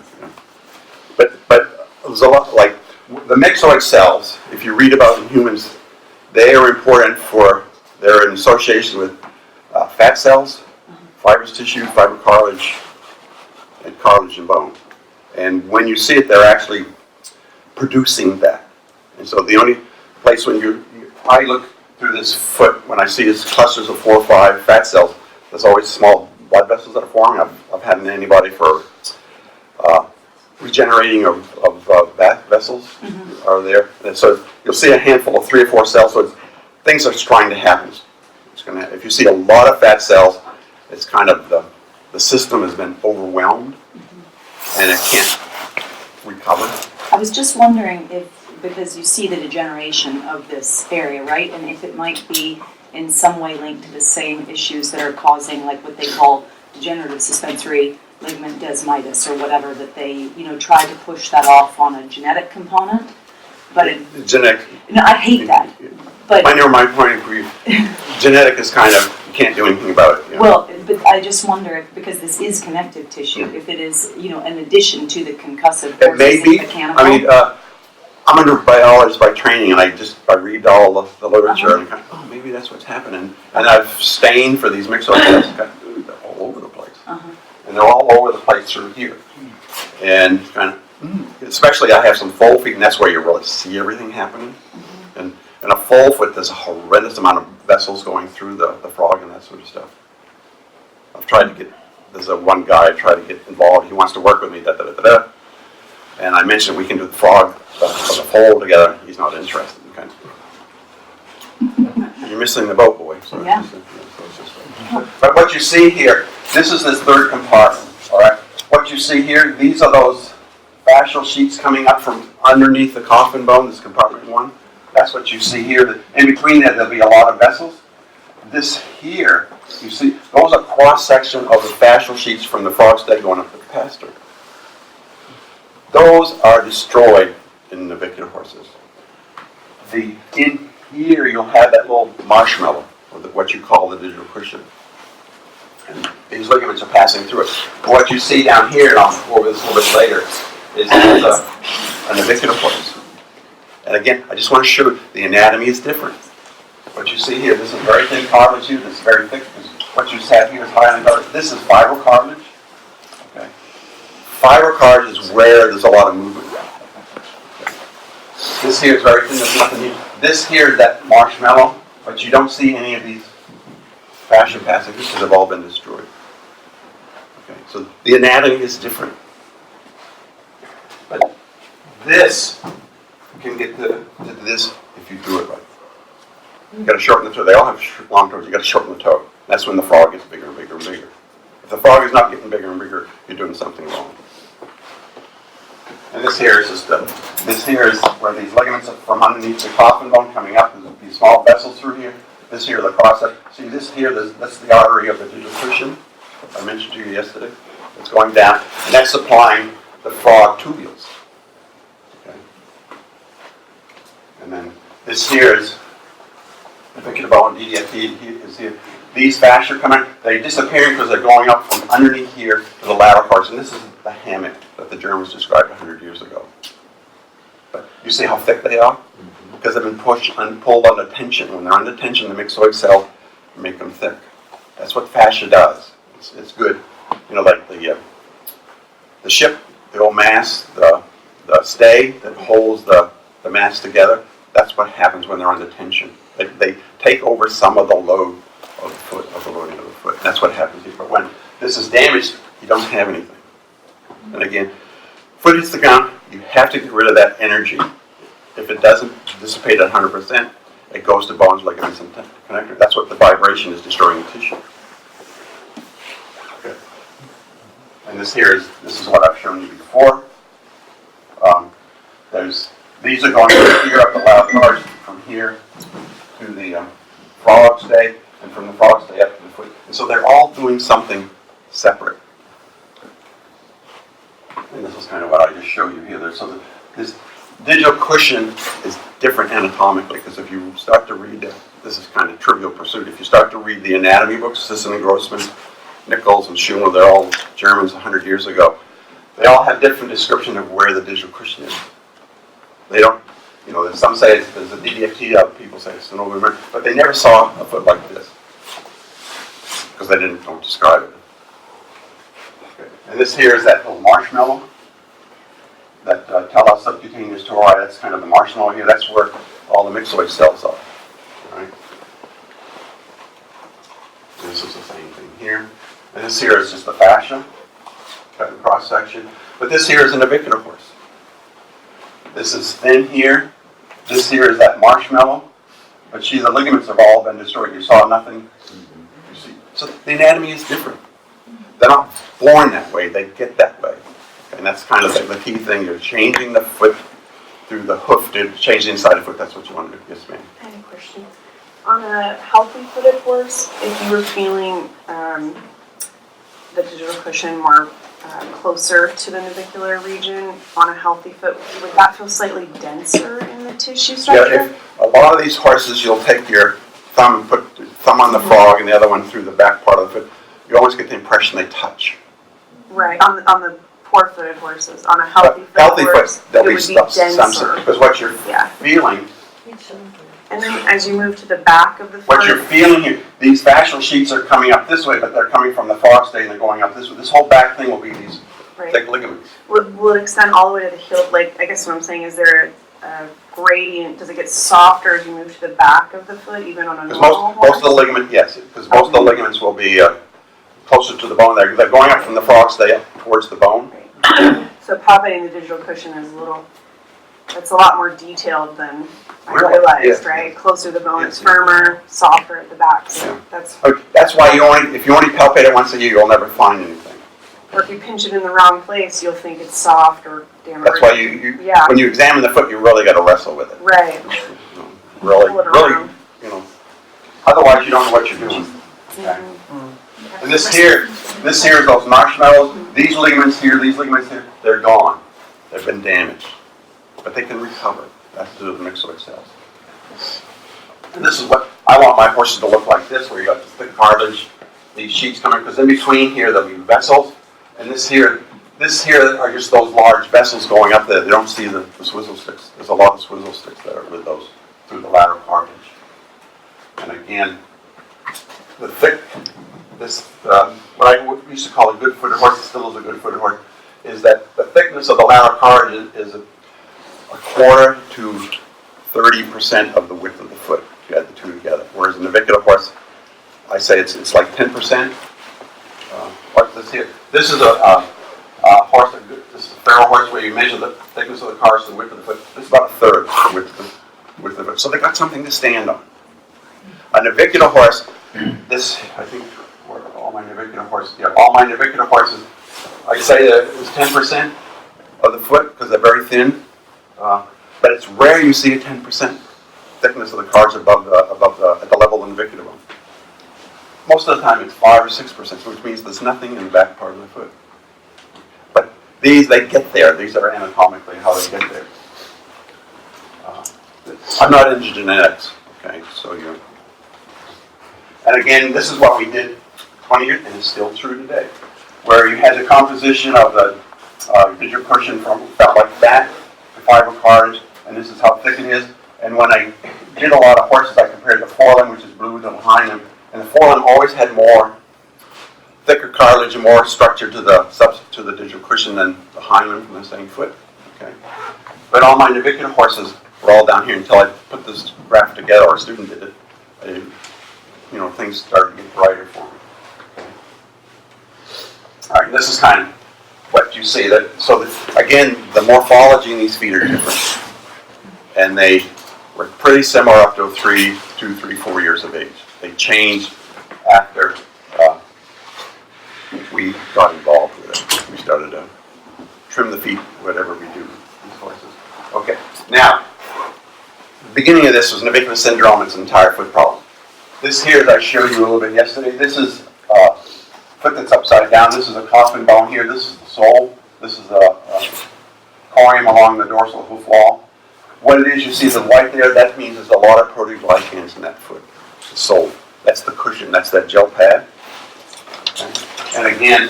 But there's a lot, like the myxoid cells, if you read about in humans, they are important they're in association with fat cells, fibrous tissue, fibrocartilage, and cartilage and bone. And when you see it, they're actually producing that. And so the only place when I look through this foot, when I see these clusters of 4 or 5 fat cells, there's always small blood vessels that are forming. I've had an antibody for regenerating of fat vessels are there. And so you'll see a handful of 3 or 4 cells. So things are trying to happen. If you see a lot of fat cells, it's kind of the system has been overwhelmed and it can't recover. I was just wondering because you see the degeneration of this area, right? And if it might be in some way linked to the same issues that are causing like what they call degenerative suspensory ligament desmitis or whatever, that they, try to push that off on a genetic component. But genetic. No, I hate that. But I know my point of view. Genetic is kind of, you can't do anything about it. Well, but I just wonder if, because this is connective tissue, if it is, in addition to the concussive forces, it may be. mechanical. I mean, I'm a neurobiologist by training, and I read all the literature, and kind of, maybe that's what's happening. And I've stained for these myxoid cells. They're all over the place. And they're all over the place through here. And kind of, especially I have some foal feet, and that's where you really see everything happening. And a foal foot, there's a horrendous amount of vessels going through the frog and that sort of stuff. I've tried to there's one guy I tried to get involved. He wants to work with me, And I mentioned we can do the frog, the pole together. He's not interested. Okay. You're missing the boat, boy. So Yeah. But what you see here, this is this third compartment. All right. What you see here, these are those fascial sheets coming up from underneath the coffin bone. This compartment 1. That's what you see here. In between that, there'll be a lot of vessels. This here, you see, those are cross section of the fascial sheets from the frog's leg going up to the pastor. Those are destroyed in navicular horses. In here, you'll have that little marshmallow, or what you call the digital cushion. And these ligaments are passing through it. What you see down here, and I'll go over this a little bit later, is a navicular horse. And again, I just want to show you the anatomy is different. What you see here, this is very thin cartilage here, this is very thick. What you have here is highly cartilage. This is fibrocartilage. Okay. Fibrocartilage is where there's a lot of movement. Okay. This here is very thin, there's nothing here. This here is that marshmallow, but you don't see any of these fascia passages because they've all been destroyed. Okay. So the anatomy is different. But this can get to this if you do it right. You got to shorten the toe. They all have long toes. You got to shorten the toe. That's when the frog gets bigger and bigger and bigger. If the frog is not getting bigger and bigger, you're doing something wrong. And this here is just this here is where these ligaments are from underneath the coffin bone coming up. There's these small vessels through here. This here, the cross. See this here. That's the artery of the digital cushion I mentioned to you yesterday. It's going down, and that's supplying the frog tubules. Okay. And then this here is navicular bone, DDFT is here. These fascia are coming, they're disappearing because they're going up from underneath here to the lateral parts. And this is the hammock that the Germans described 100 years ago. But you see how thick they are? Because they've been pushed and pulled under tension. When they're under tension, the myxoid cell make them thick. That's what fascia does. It's good. You know, like the ship, the old mast, the stay that holds the mast together. That's what happens when they're under tension. They take over some of the load of the foot, of the loading of the foot. That's what happens here. But when this is damaged, you don't have anything. And again, foot hits the ground, you have to get rid of that energy. If it doesn't dissipate at 100%, it goes to bones, ligaments, and connectors. That's what the vibration is destroying the tissue. Okay. And this is what I've shown you before. These are going from here up the lateral cartilage, from here to the frog stay, and from the frog stay up to the foot. And so they're all doing something separate. And this is kind of what I just showed you here. So this digital cushion is different anatomically, because if you start to read it, this is kind of trivial pursuit. If you start to read the anatomy books, Sisson and Grossman, Nichols and Schumer, they're all Germans 100 years ago. They all have different description of where the digital cushion is. They don't, you know, some say there's a DDFT, other people say it's an synovial, but they never saw a foot like this because they don't describe it. Okay. And this here is that little marshmallow, that telos subcutaneous tori. That's kind of the marshmallow here. That's where all the myxoid cells are. Right? And this is the same thing here. And this here is just the fascia, cut the cross section. But this here is a navicular horse. This is thin here. This here is that marshmallow. But see, the ligaments have all been destroyed. You saw nothing. You see, so the anatomy is different. They're not born that way. They get that way. And that's kind of the key thing. You're changing the foot through the hoof to change the inside of the foot. That's what you want to do. Yes, ma'am. I have a question. On a healthy footed horse, if you were feeling the digital cushion more closer to the navicular region on a healthy foot, would that feel slightly denser in the tissue structure? Yeah, if a lot of these horses, you'll take your thumb and put the thumb on the frog and the other one through the back part of the foot. You always get the impression they touch. Right, on the poor-footed horses. On a healthy horse, there'll it be would be denser. because what you're feeling, And then as you move to the back of the foot, what you're feeling here, these fascial sheets are coming up this way, but they're coming from the frog stay and they're going up this way. This whole back thing will be these thick ligaments. will it extend all the way to the heel? Like, I guess what I'm saying is there a gradient? Does it get softer as you move to the back of the foot, even on a normal horse? Most of the ligament, yes, because most of the ligaments will be closer to the bone. They're going up from the frog stay up towards the bone. So So palpating the digital cushion is it's a lot more detailed than I Really? realized, Yeah. right? Closer to the bone, it's Yeah. firmer, softer at the back, so Yeah. that's, Okay, that's why if you only palpate it once a year, you'll never find anything. or if you pinch it in the wrong place, you'll think it's soft or damn. That's why you Yeah. when you examine the foot, you really got to wrestle with it. Right. You know, really, Pull it really, around. you know. Otherwise, you don't know what you're doing. Okay. And this here is those marshmallows. These ligaments here, they're gone. They've been damaged, but they can recover. That's to do with the myxoid cells. And this is what I want my horses to look like. This, where you got this thick cartilage, these sheets coming, because in between here there'll be vessels, and this here are just those large vessels going up there. They don't see the swizzle sticks. There's a lot of swizzle sticks there with those through the lateral cartilage. And again, the thick, what I used to call a good-footed horse, it still is a good-footed horse, is that the thickness of the lateral cartilage is a quarter to 30% of the width of the foot. If you add the two together. Whereas in the navicular horse, I say it's like 10%. Let's see it. This is a horse. This is a feral horse where you measure the thickness of the cartilage to the width of the foot. This is about a third width of it. So they got something to stand on. A navicular horse. This I think all my navicular horses. Yeah, all my navicular horses. I say that it's 10% of the foot because they're very thin. But it's rare you see a 10% thickness of the cartilage at the level of the navicular bone. Most of the time it's 5 or 6%, which means there's nothing in the back part of the foot. But they get there. These are anatomically how they get there. I'm not into genetics, okay? So and again, this is what we did 20 years, and it's still true today, where you had the composition of the digital cushion from about like that, the fiber cartilage, and this is how thick it is. And when I did a lot of horses, I compared the forelimb, which is blue, to the hindlimb, and the forelimb always had more thicker cartilage and more structure to the digital cushion than the hindlimb from the same foot. Okay, but all my navicular horses were all down here until I put this graph together, or a student did it. Things started to get brighter for me. Okay. All right, this is kind of what you see. Again, the morphology in these feet are different, and they were pretty similar up to 2, 3, 4 years of age. They changed after we got involved with it. We started to trim the feet, whatever we do with these horses. Okay, now, the beginning of this was navicular syndrome. It's an entire foot problem. This here, as I showed you a little bit yesterday, this is a foot that's upside down. This is a coffin bone here. This is the sole. This is a corium along the dorsal hoof wall. What it is, you see the white there, that means there's a lot of proteoglycans in that foot. The sole. That's the cushion. That's that gel pad. Okay. And again,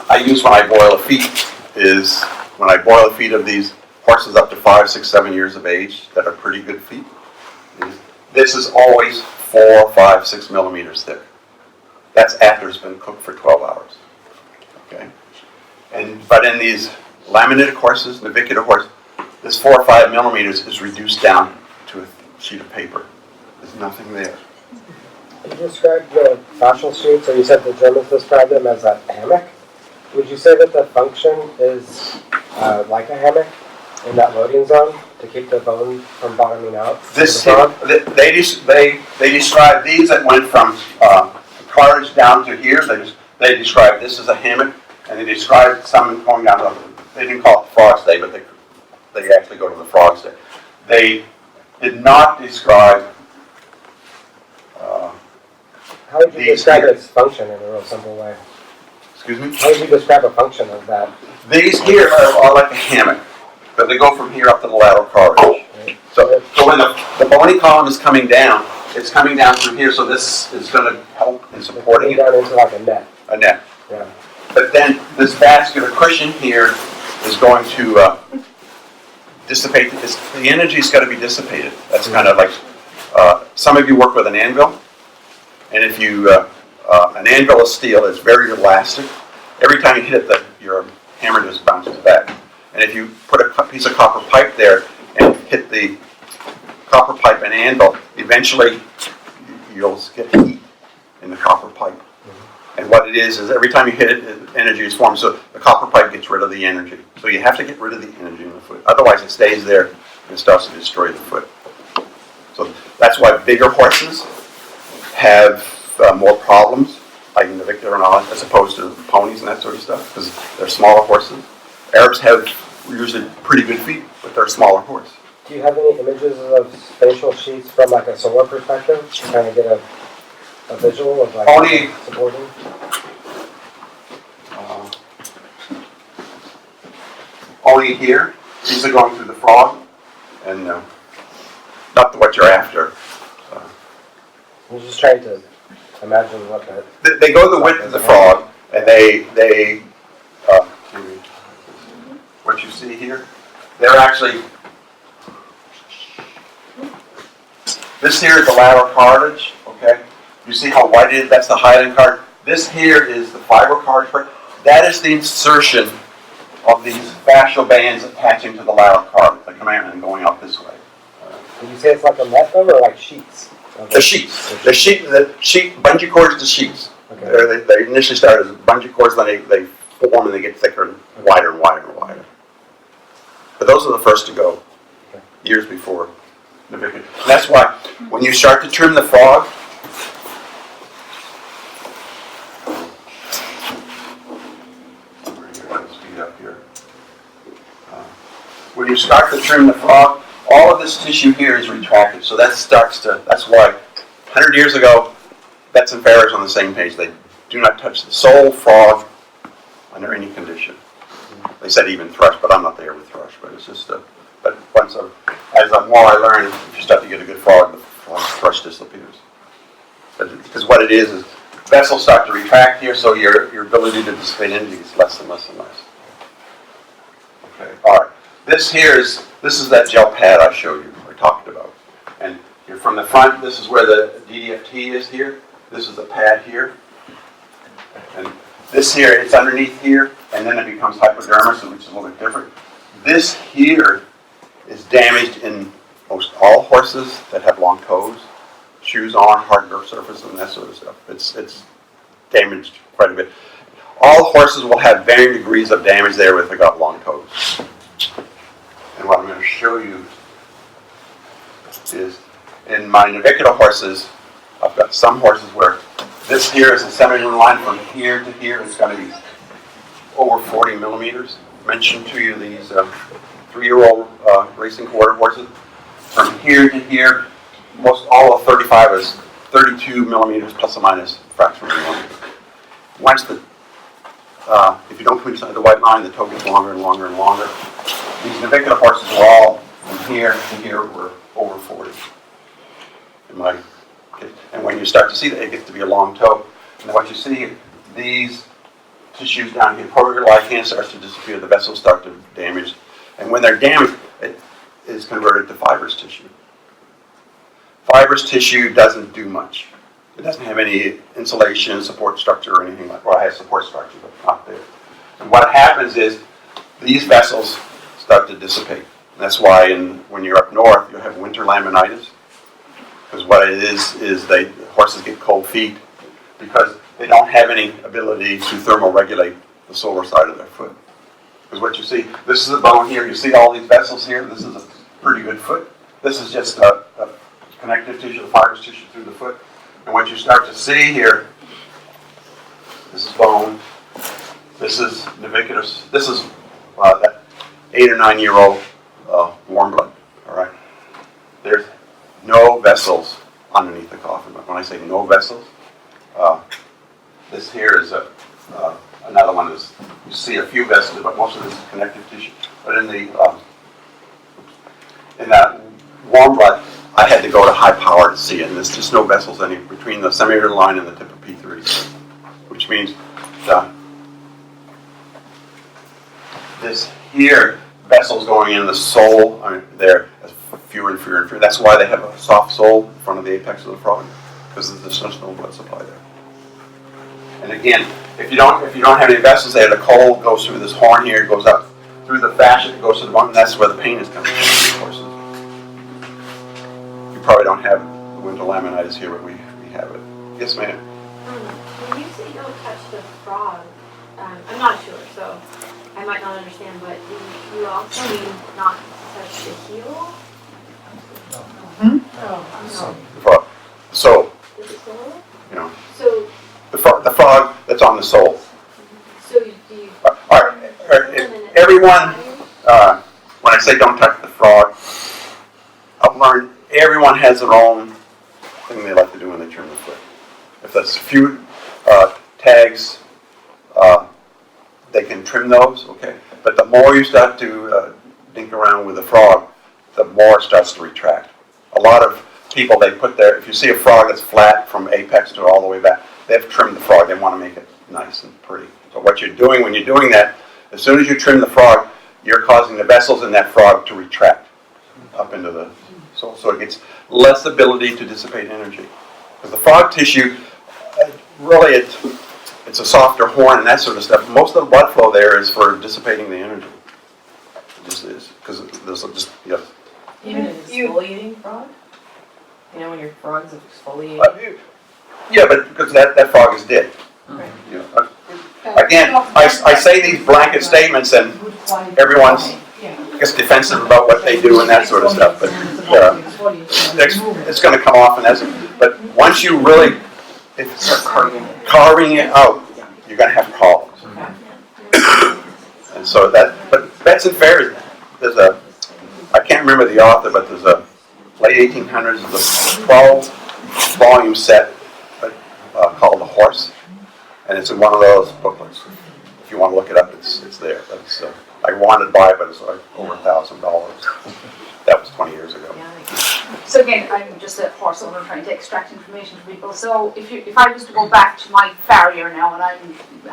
I use when I boil the feet is when I boil the feet of these horses up to 5, 6, 7 years of age that are pretty good feet. This is always 4, 5, 6 millimeters thick. That's after it's been cooked for 12 hours. Okay. But in these laminated horses, navicular horses, this 4 or 5 millimeters is reduced down to a sheet of paper. There's nothing there. You described the fascial sheets, or you said the Germans described them as a hammock. Would you say that the function is like a hammock in that loading zone to keep the bone from bottoming out? They describe these that went from cartilage down to here. They describe this as a hammock, and they described some going down to, they didn't call it the frog's day, but they actually go to the frog's day. They did not describe How would you describe its function in a real simple way? Excuse me? How would you describe a function of that? These here are like a hammock, but they go from here up to the lateral cartilage. Right. So when the bony column is coming down, it's coming down through here, so this is going to help in supporting it. Down into like a net. A net. Yeah. But then this vascular cushion here is going to dissipate. The energy's got to be dissipated. That's kind of like, some of you work with an anvil, and if you, an anvil of steel is very elastic. Every time you hit it, your hammer just bounces back. And if you put a piece of copper pipe there and hit the copper pipe and anvil, eventually you'll get heat in the copper pipe. And And what it is every time you hit it, energy is formed. So the copper pipe gets rid of the energy. So you have to get rid of the energy in the foot. Otherwise it stays there and starts to destroy the foot. So that's why bigger horses have more problems, like navicular and all, as opposed to ponies and that sort of stuff, because they're smaller horses. Arabs have usually pretty good feet, but they're a smaller horse. Do you have any images of spatial sheets from like a solar perspective to kind of get a visual of like Only supporting? Only here. These are going through the frog, and not what you're after. I'm just trying to imagine what that. They go the width of the frog, and they what you see here, they're actually, this here is the lateral cartilage, okay? You see how white it is? That's the hyaline cartilage. This here is the fibrocartilage. That is the insertion of these fascial bands attaching to the lateral cartilage, the command and going up this way. Did you say it's like a net though, or like sheets? The sheets. The sheet bungee cords to sheets. Okay. They initially start as bungee cords, then they form and they get thicker and wider and wider and wider. But those are the first to go, years before navicular. And that's why when you start to trim the frog, when you start to trim the frog, all of this tissue here is retracted. So that's why 100 years ago, vets and farriers on the same page. They do not touch the sole frog under any condition. They said even thrush, but I'm not there with thrush. But it's just but as the more I learn, if you start to get a good frog, the thrush disappears. Because what it is vessels start to retract here, so your ability to dissipate energy is less and less and less. Okay, all right. This is that gel pad I showed you, or talked about. And you're from the front, this is where the DDFT is here. This is the pad here. And this here, it's underneath here, and then it becomes hypodermis, which is a little bit different. This here is damaged in most all horses that have long toes, shoes on, hard dirt surface, and that sort of stuff. It's damaged quite a bit. All horses will have varying degrees of damage there if they got long toes. And what I'm going to show you is in my navicular horses, I've got some horses where this here is a semi-lunar line from here to here. It's going to be over 40 millimeters. Mentioned to you these 3-year-old racing quarter horses. From here to here, most all of 35 is 32 millimeters plus or minus fraction of a millimeter. Once if you don't put inside the white line, the toe gets longer and longer and longer. These navicular horses were all from here to here were over 40. And when you start to see that, it gets to be a long toe. And what you see, these tissues down here, portal lichen starts to disappear, the vessels start to damage. And when they're damaged, it is converted to fibrous tissue. Fibrous tissue doesn't do much. It doesn't have any insulation, support structure, or anything like that. Well, it has support structure, but not there. And what happens is these vessels start to dissipate. And that's why when you're up north, you have winter laminitis. Because what it is horses get cold feet because they don't have any ability to thermoregulate the solar side of their foot. Because what you see, this is a bone here. You see all these vessels here. This is a pretty good foot. This is just a connective tissue, the fibrous tissue through the foot. And what you start to see here, this is bone. This is naviculus. This is that 8 or 9 year old warm blood. All right. There's no vessels underneath the coffin. When I say no vessels, this here is another one. You see a few vessels, but most of this is connective tissue. But in that warm blood, I had to go to high power to see it, and there's just no vessels any between the semilunar line and the tip of P3, which means this here vessels going in the sole. They're fewer and fewer and fewer. That's why they have a soft sole in front of the apex of the frog, because there's just no blood supply there. And again, if you don't have any vessels there, the cold goes through this horn here, it goes up through the fascia, it goes to the bone, and that's where the pain is coming from, of course. You probably don't have the winter laminitis here, but we have it. Yes, ma'am. When you say don't touch the frog, I'm not sure, so I might not understand, but do you also mean not touch the heel? Frog. So, Is it sole? you know, So, the frog that's on the sole. so do you? All right, everyone, when I say don't touch the frog, I've learned everyone has their own thing they like to do when they trim the foot. If there's a few tags, they can trim those, okay? But the more you start to dink around with the frog, the more it starts to retract. A lot of people, they put their, if you see a frog that's flat from apex to all the way back, they've trimmed the frog. They want to make it nice and pretty. So what you're doing when you're doing that, as soon as you trim the frog, you're causing the vessels in that frog to retract up into the soul. So it gets less ability to dissipate energy. Because the frog tissue, really it's a softer horn and that sort of stuff. Most of the blood flow there is for dissipating the energy. It just is. Because there's just, yeah. Even an exfoliating frog? You know, when your frog's exfoliating? Yeah, but because that frog is dead. Right. You know, again, I say these blanket statements and everyone gets defensive about what they do and that sort of stuff. But it's going to come off and that's. But once you really carving it out, you're going to have problems. And so that. But Bets and Fairs, there's a. I can't remember the author, but there's a late 1800s. There's a 12-volume set called The Horse. And it's in one of those booklets. If you want to look it up, it's there. But it's, I wanted to buy it, but it's like over $1,000. That was 20 years ago. So again, I'm just a horse owner trying to extract information from people. So if I was to go back to my farrier now and I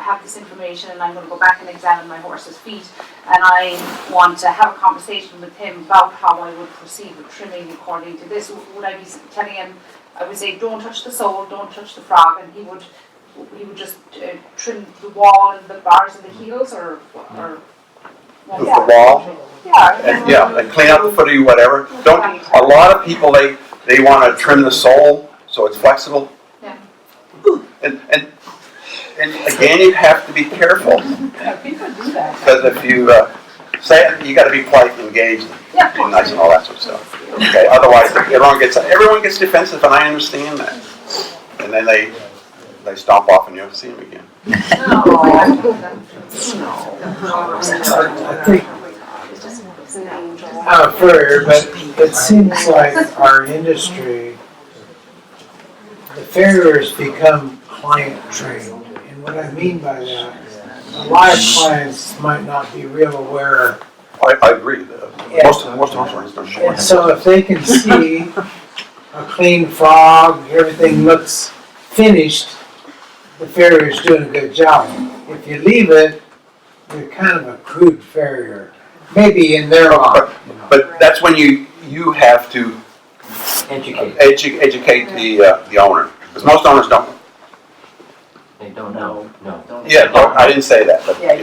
have this information and I'm going to go back and examine my horse's feet and I want to have a conversation with him about how I would proceed with trimming according to this, would I be telling him, I would say don't touch the sole, don't touch the frog, and he would just trim the wall and the bars and the heels or The wall. Yeah. And clean out the footy, whatever. A lot of people they want to trim the sole so it's flexible. Yeah. And again, you have to be careful People do that. because if you say it, you got to be polite and engaged, and be nice and all that sort of stuff. Okay. Otherwise, everyone gets defensive, and I understand that. And then they stomp off, and you never see them again. I think further, but it seems like our industry, the farriers become client trained. And what I mean by that, a lot of clients might not be real aware. I agree. Most horse don't show And so if they can see a clean frog, everything looks finished, the farrier's doing a good job. If you leave it, you're kind of a crude farrier. Maybe in their mind. But that's when you have to educate the owner. Because most owners don't. They don't know. No. Yeah, I didn't say that. But Yeah,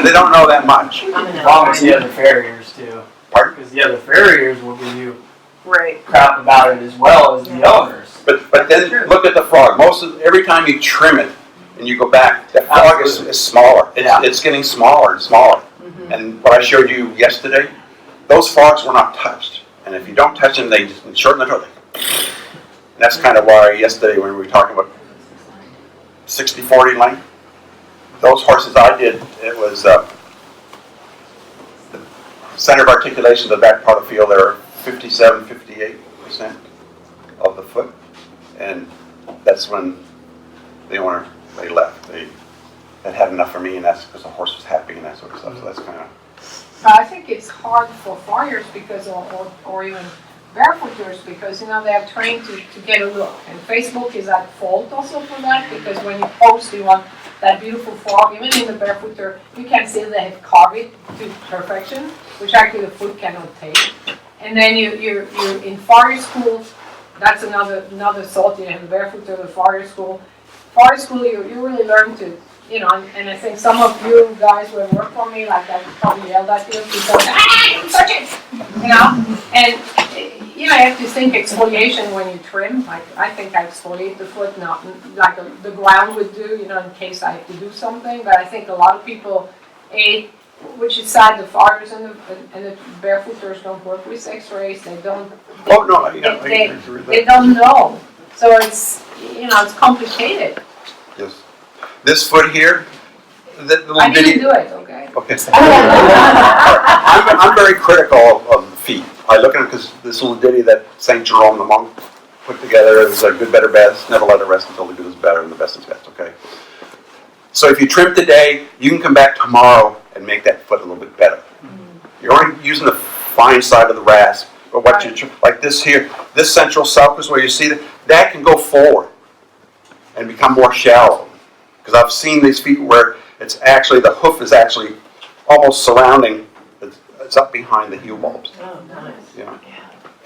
they don't know that much. Along with the other farriers too. Pardon? Because the other farriers will give you Right. crap about it as well as the owners. But then look at the frog. Every time you trim it and you go back, the frog is smaller. It's getting smaller and smaller. Mm-hmm. And what I showed you yesterday, those frogs were not touched. And if you don't touch them, they just shorten the throat. And that's kind of why yesterday when we were talking about 60-40 length, those horses I did, it was the center of articulation, the back part of the field, they're 57-58% of the foot. And that's when the owner, they left. They had enough for me, and that's because the horse was happy and that sort of stuff. So that's kind of. I think it's hard for farriers because, or even barefooters, because they are trained to get a look. And Facebook is at fault also for that, because when you post, you want that beautiful frog. Even in the barefooter, you can see they have carved it to perfection, which actually the foot cannot take. And then you're in farrier school. That's another thought. You have the barefooter, the farrier school. Farrier school, you really learn to, and I think some of you guys who have worked for me, like I probably yelled at you because, don't touch it, and you have to think exfoliation when you trim. Like, I think I exfoliate the foot, not like the ground would do, in case I have to do something. But I think a lot of people, which is sad, the foggers and the barefooters don't work with X-rays. They don't. Oh, no, I agree with They that. don't know. So it's, it's complicated. Yes. This foot here, the little I didn't bitty. do it, okay? Okay. I'm very critical of the feet. I look at it because this little ditty that St. Jerome the monk put together is a good, better, best. Never let it rest until the good is better and the best is best, okay? So if you trim today, you can come back tomorrow and make that foot a little bit better. You're only using the fine side of the rasp, but what you trim, like this here, this central sulcus where you see that can go forward and become more shallow. Because I've seen these feet where it's actually, the hoof is actually almost surrounding, it's up behind the heel bulbs. Oh, nice. Yeah.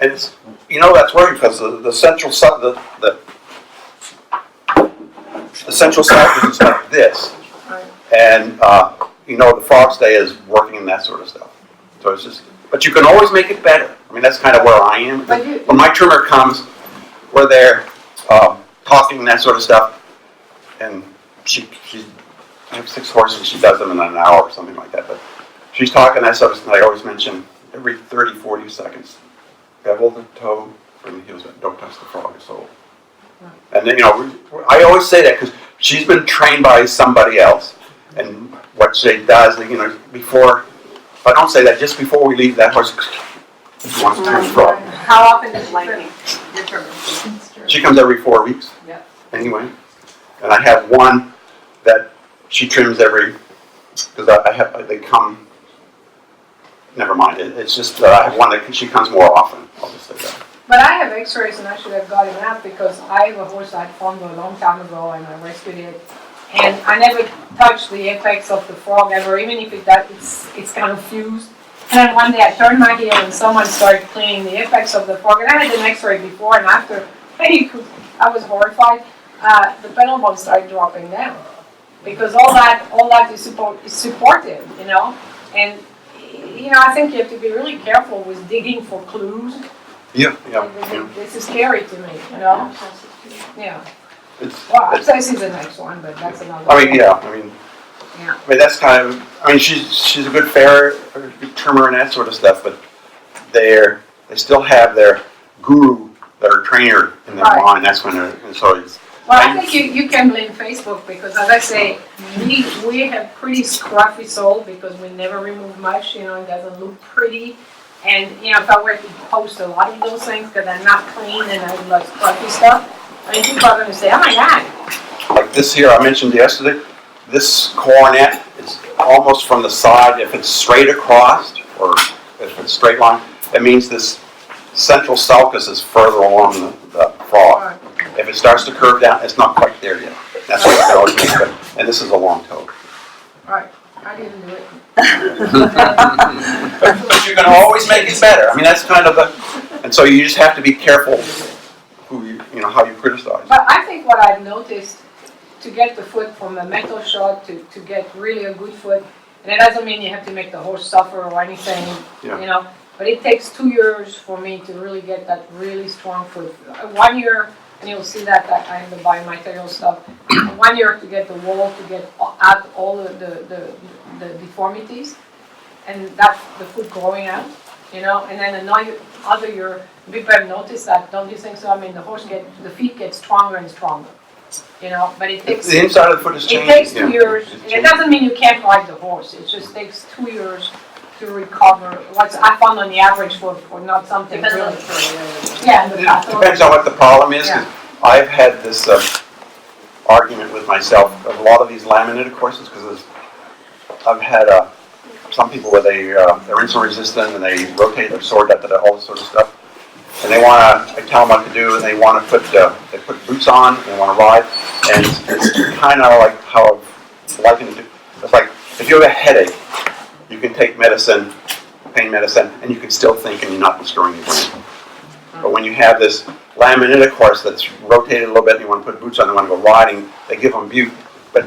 And it's, that's worrying because the central the central sulcus is like this. And, the frog stay is working and that sort of stuff. So it's just, but you can always make it better. I mean, that's kind of where I am. When my trimmer comes, we're there talking and that sort of stuff. And I have 6 horses, she does them in an hour or something like that. But she's talking that sort of stuff. I always mention every 30, 40 seconds, bevel the toe from the heels, don't touch the frog sole. And then, I always say that because she's been trained by somebody else. And what she does, before, if I don't say that, just before we leave, that horse wants to turn the frog. How often does Lightning. your trim? She comes every 4 weeks. Yeah. Anyway. And I have one that she trims every, because they come, never mind, it's just I have one that she comes more often, I'll just say that. But I have X-rays and I should have got him out because I have a horse I found a long time ago and I rescued it. And I never touched the apex of the frog ever, even if it's kind of fused. And then one day I turned my heel and someone started cleaning the apex of the frog. And I had an X-ray before and after. I was horrified. The pedal bone started dropping down because all that is supportive, And I think you have to be really careful with digging for clues. Yeah. This is scary to me, Yeah. Well, abscess is the next one, but that's another. That's kind of. She's a good farrier, a good trimmer, and that sort of stuff. But they still have their guru, their trainer in their mind. That's when it's. Well, I think you can blame Facebook because, as I say, we have pretty scruffy sole because we never remove much. It doesn't look pretty. And if I were to post a lot of those things because I'm not clean and I like scruffy stuff. People are going to say, oh my God. Like this here, I mentioned yesterday, this coronet is almost from the side. If it's straight across or if it's straight line, it means this central sulcus is further along the frog. If it starts to curve down, it's not quite there yet. That's what I always mean. And this is a long toe. Right. I didn't do it. But you can always make it better. That's kind of and so you just have to be careful how you criticize. But I think what I've noticed to get the foot from a metal shot to get really a good foot, and it doesn't mean you have to make the horse suffer or anything, but it takes 2 years for me to really get that really strong foot. 1 year, and you'll see that I have the biomaterial stuff, 1 year to get the wall, to get out all the deformities, and that's the foot growing out, and then another year, people have noticed that, don't you think so? The feet get stronger and stronger, but it takes. The inside of the foot is changing. It takes 2 years. It doesn't mean you can't ride the horse. It just takes 2 years to recover. What I found on the average for not something Depends really. on the tree. Yeah, and the It pathology. depends on what the problem is. 'Cause Yeah. I've had this argument with myself of a lot of these laminated courses because I've had some people where they're insulin resistant and they rotate their sword, all this sort of stuff. And I tell them what to do, and they want to they put boots on, and they want to ride, and it's kind of like how I've likened it to. It's like if you have a headache, you can take medicine, pain medicine, and you can still think, and you're not destroying your brain. But when you have this laminated horse that's rotated a little bit, and you want to put boots on, they want to go riding, they give them butte, but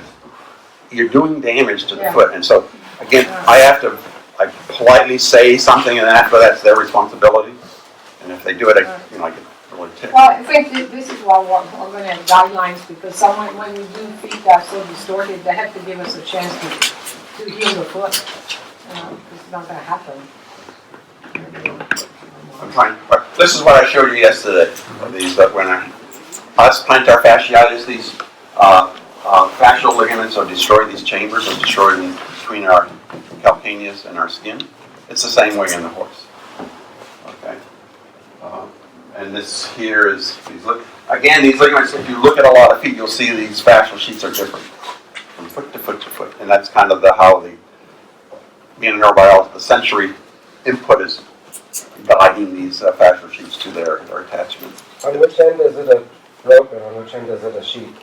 you're doing damage to the foot, and so again, I politely say something, and after that's their responsibility. And if they do it, I get really ticked. Well, I think this is why we're going to have guidelines, because someone, when we do feet that so distorted, they have to give us a chance to heal the foot. It's not going to happen. I'm trying, but this is what I showed you yesterday, of these, that when us plantar fasciitis, these fascial ligaments are destroyed, these chambers are destroyed between our calcaneus and our skin. It's the same way in the horse. Okay? And this here is, again, these ligaments, if you look at a lot of feet, you'll see these fascial sheets are different from foot to foot to foot. And that's kind of how being a neurobiologist, the sensory input is guiding these fascial sheets to their attachment. On which end is it a rope and on which end is it a sheet?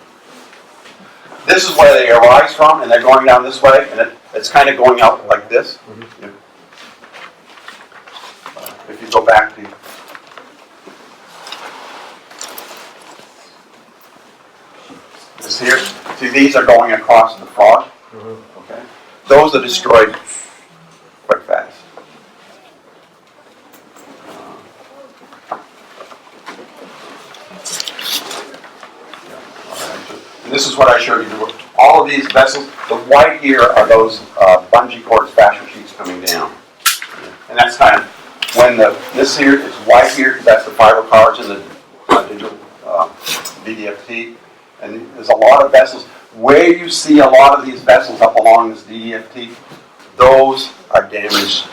This is where they arise from, and they're going down this way, and it's kind of going out like this. Mm-hmm. Yeah. If you go back to this here, see these are going across the frog. Mm-hmm. Okay, those are destroyed quite fast. And this is what I showed you. All of these vessels, the white here are those bungee cord fascial sheets coming down. And that's kind of when this here is white here, because that's the fibrocartilage in the digital DDFT. And there's a lot of vessels. Where you see a lot of these vessels up along this DDFT, those are damaged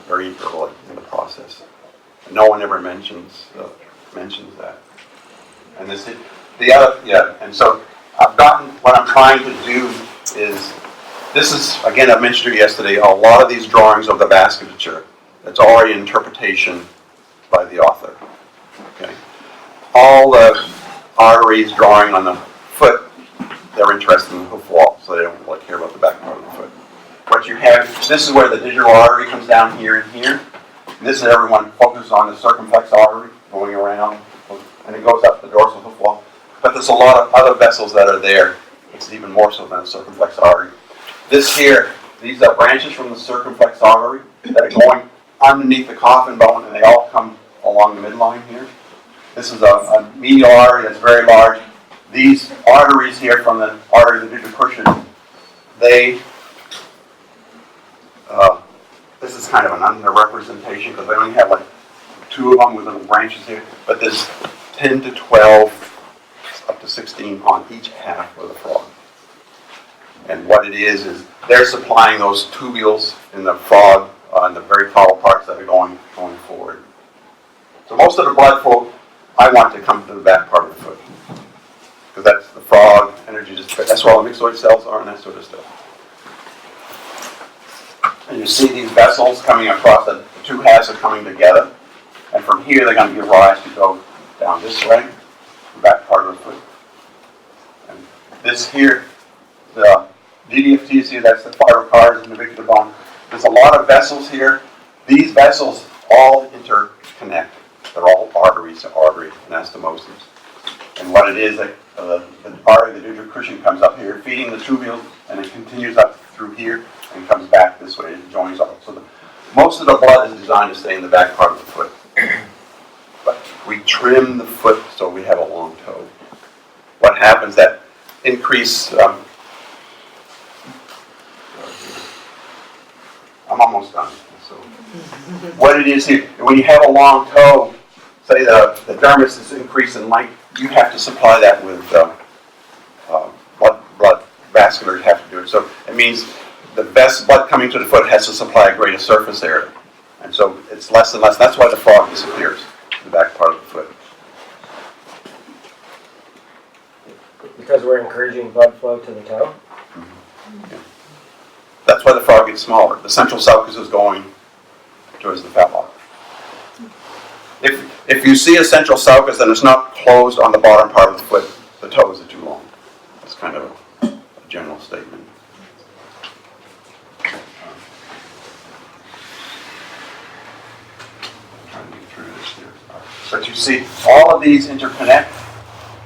very early in the process. And no one ever mentions that. And and so I've gotten, what I'm trying to do is, this is, again, I mentioned to you yesterday, a lot of these drawings of the vasculature, it's already interpretation by the author. Okay. All the arteries drawing on the foot, they're interested in the hoof wall, so they don't really care about the back part of the foot. What you have, this is where the digital artery comes down here and here. And this is everyone focuses on the circumflex artery going around, and it goes up the dorsal hoof wall. But there's a lot of other vessels that are there. It's even more so than the circumflex artery. This here, these are branches from the circumflex artery that are going underneath the coffin bone, and they all come along the midline here. This is a medial artery that's very large. These arteries here from the artery of the digital cushion, this is kind of an underrepresentation because they only have like 2 of them with little branches here, but there's 10 to 12 up to 16 on each half of the frog. And what it is they're supplying those tubules in the frog and the very tall parts that are going forward. So most of the blood flow I want to come to the back part of the foot, because that's the frog energy. That's where all the myxoid cells are and that sort of stuff. And you see these vessels coming across, the 2 halves are coming together, and from here they're going to give rise to go down this way, the back part of the foot. And this here, the DDFT, see that's the fibrocartilage and the navicular bone. There's a lot of vessels here. These vessels all interconnect. They're all arteries to artery anastomosis. And what it is, the artery, the digital cushion comes up here, feeding the tubule, and it continues up through here and comes back this way and joins up. So most of the blood is designed to stay in the back part of the foot. But we trim the foot so we have a long toe. What happens, that increase, I'm almost done. So what it is here, when you have a long toe, say the dermis is increased in length, you have to supply that with blood, vascular, you have to do it. So it means the best blood coming to the foot has to supply a greater surface area. And so it's less and less. That's why the frog disappears, the back part of the foot. Because we're encouraging blood flow to the toe? Mm-hmm. Yeah. That's why the frog gets smaller. The central sulcus is going towards the fetlock. If you see a central sulcus and it's not closed on the bottom part of the foot, the toes are too long. That's kind of a general statement. Trying to get through this here. But you see, all of these interconnect,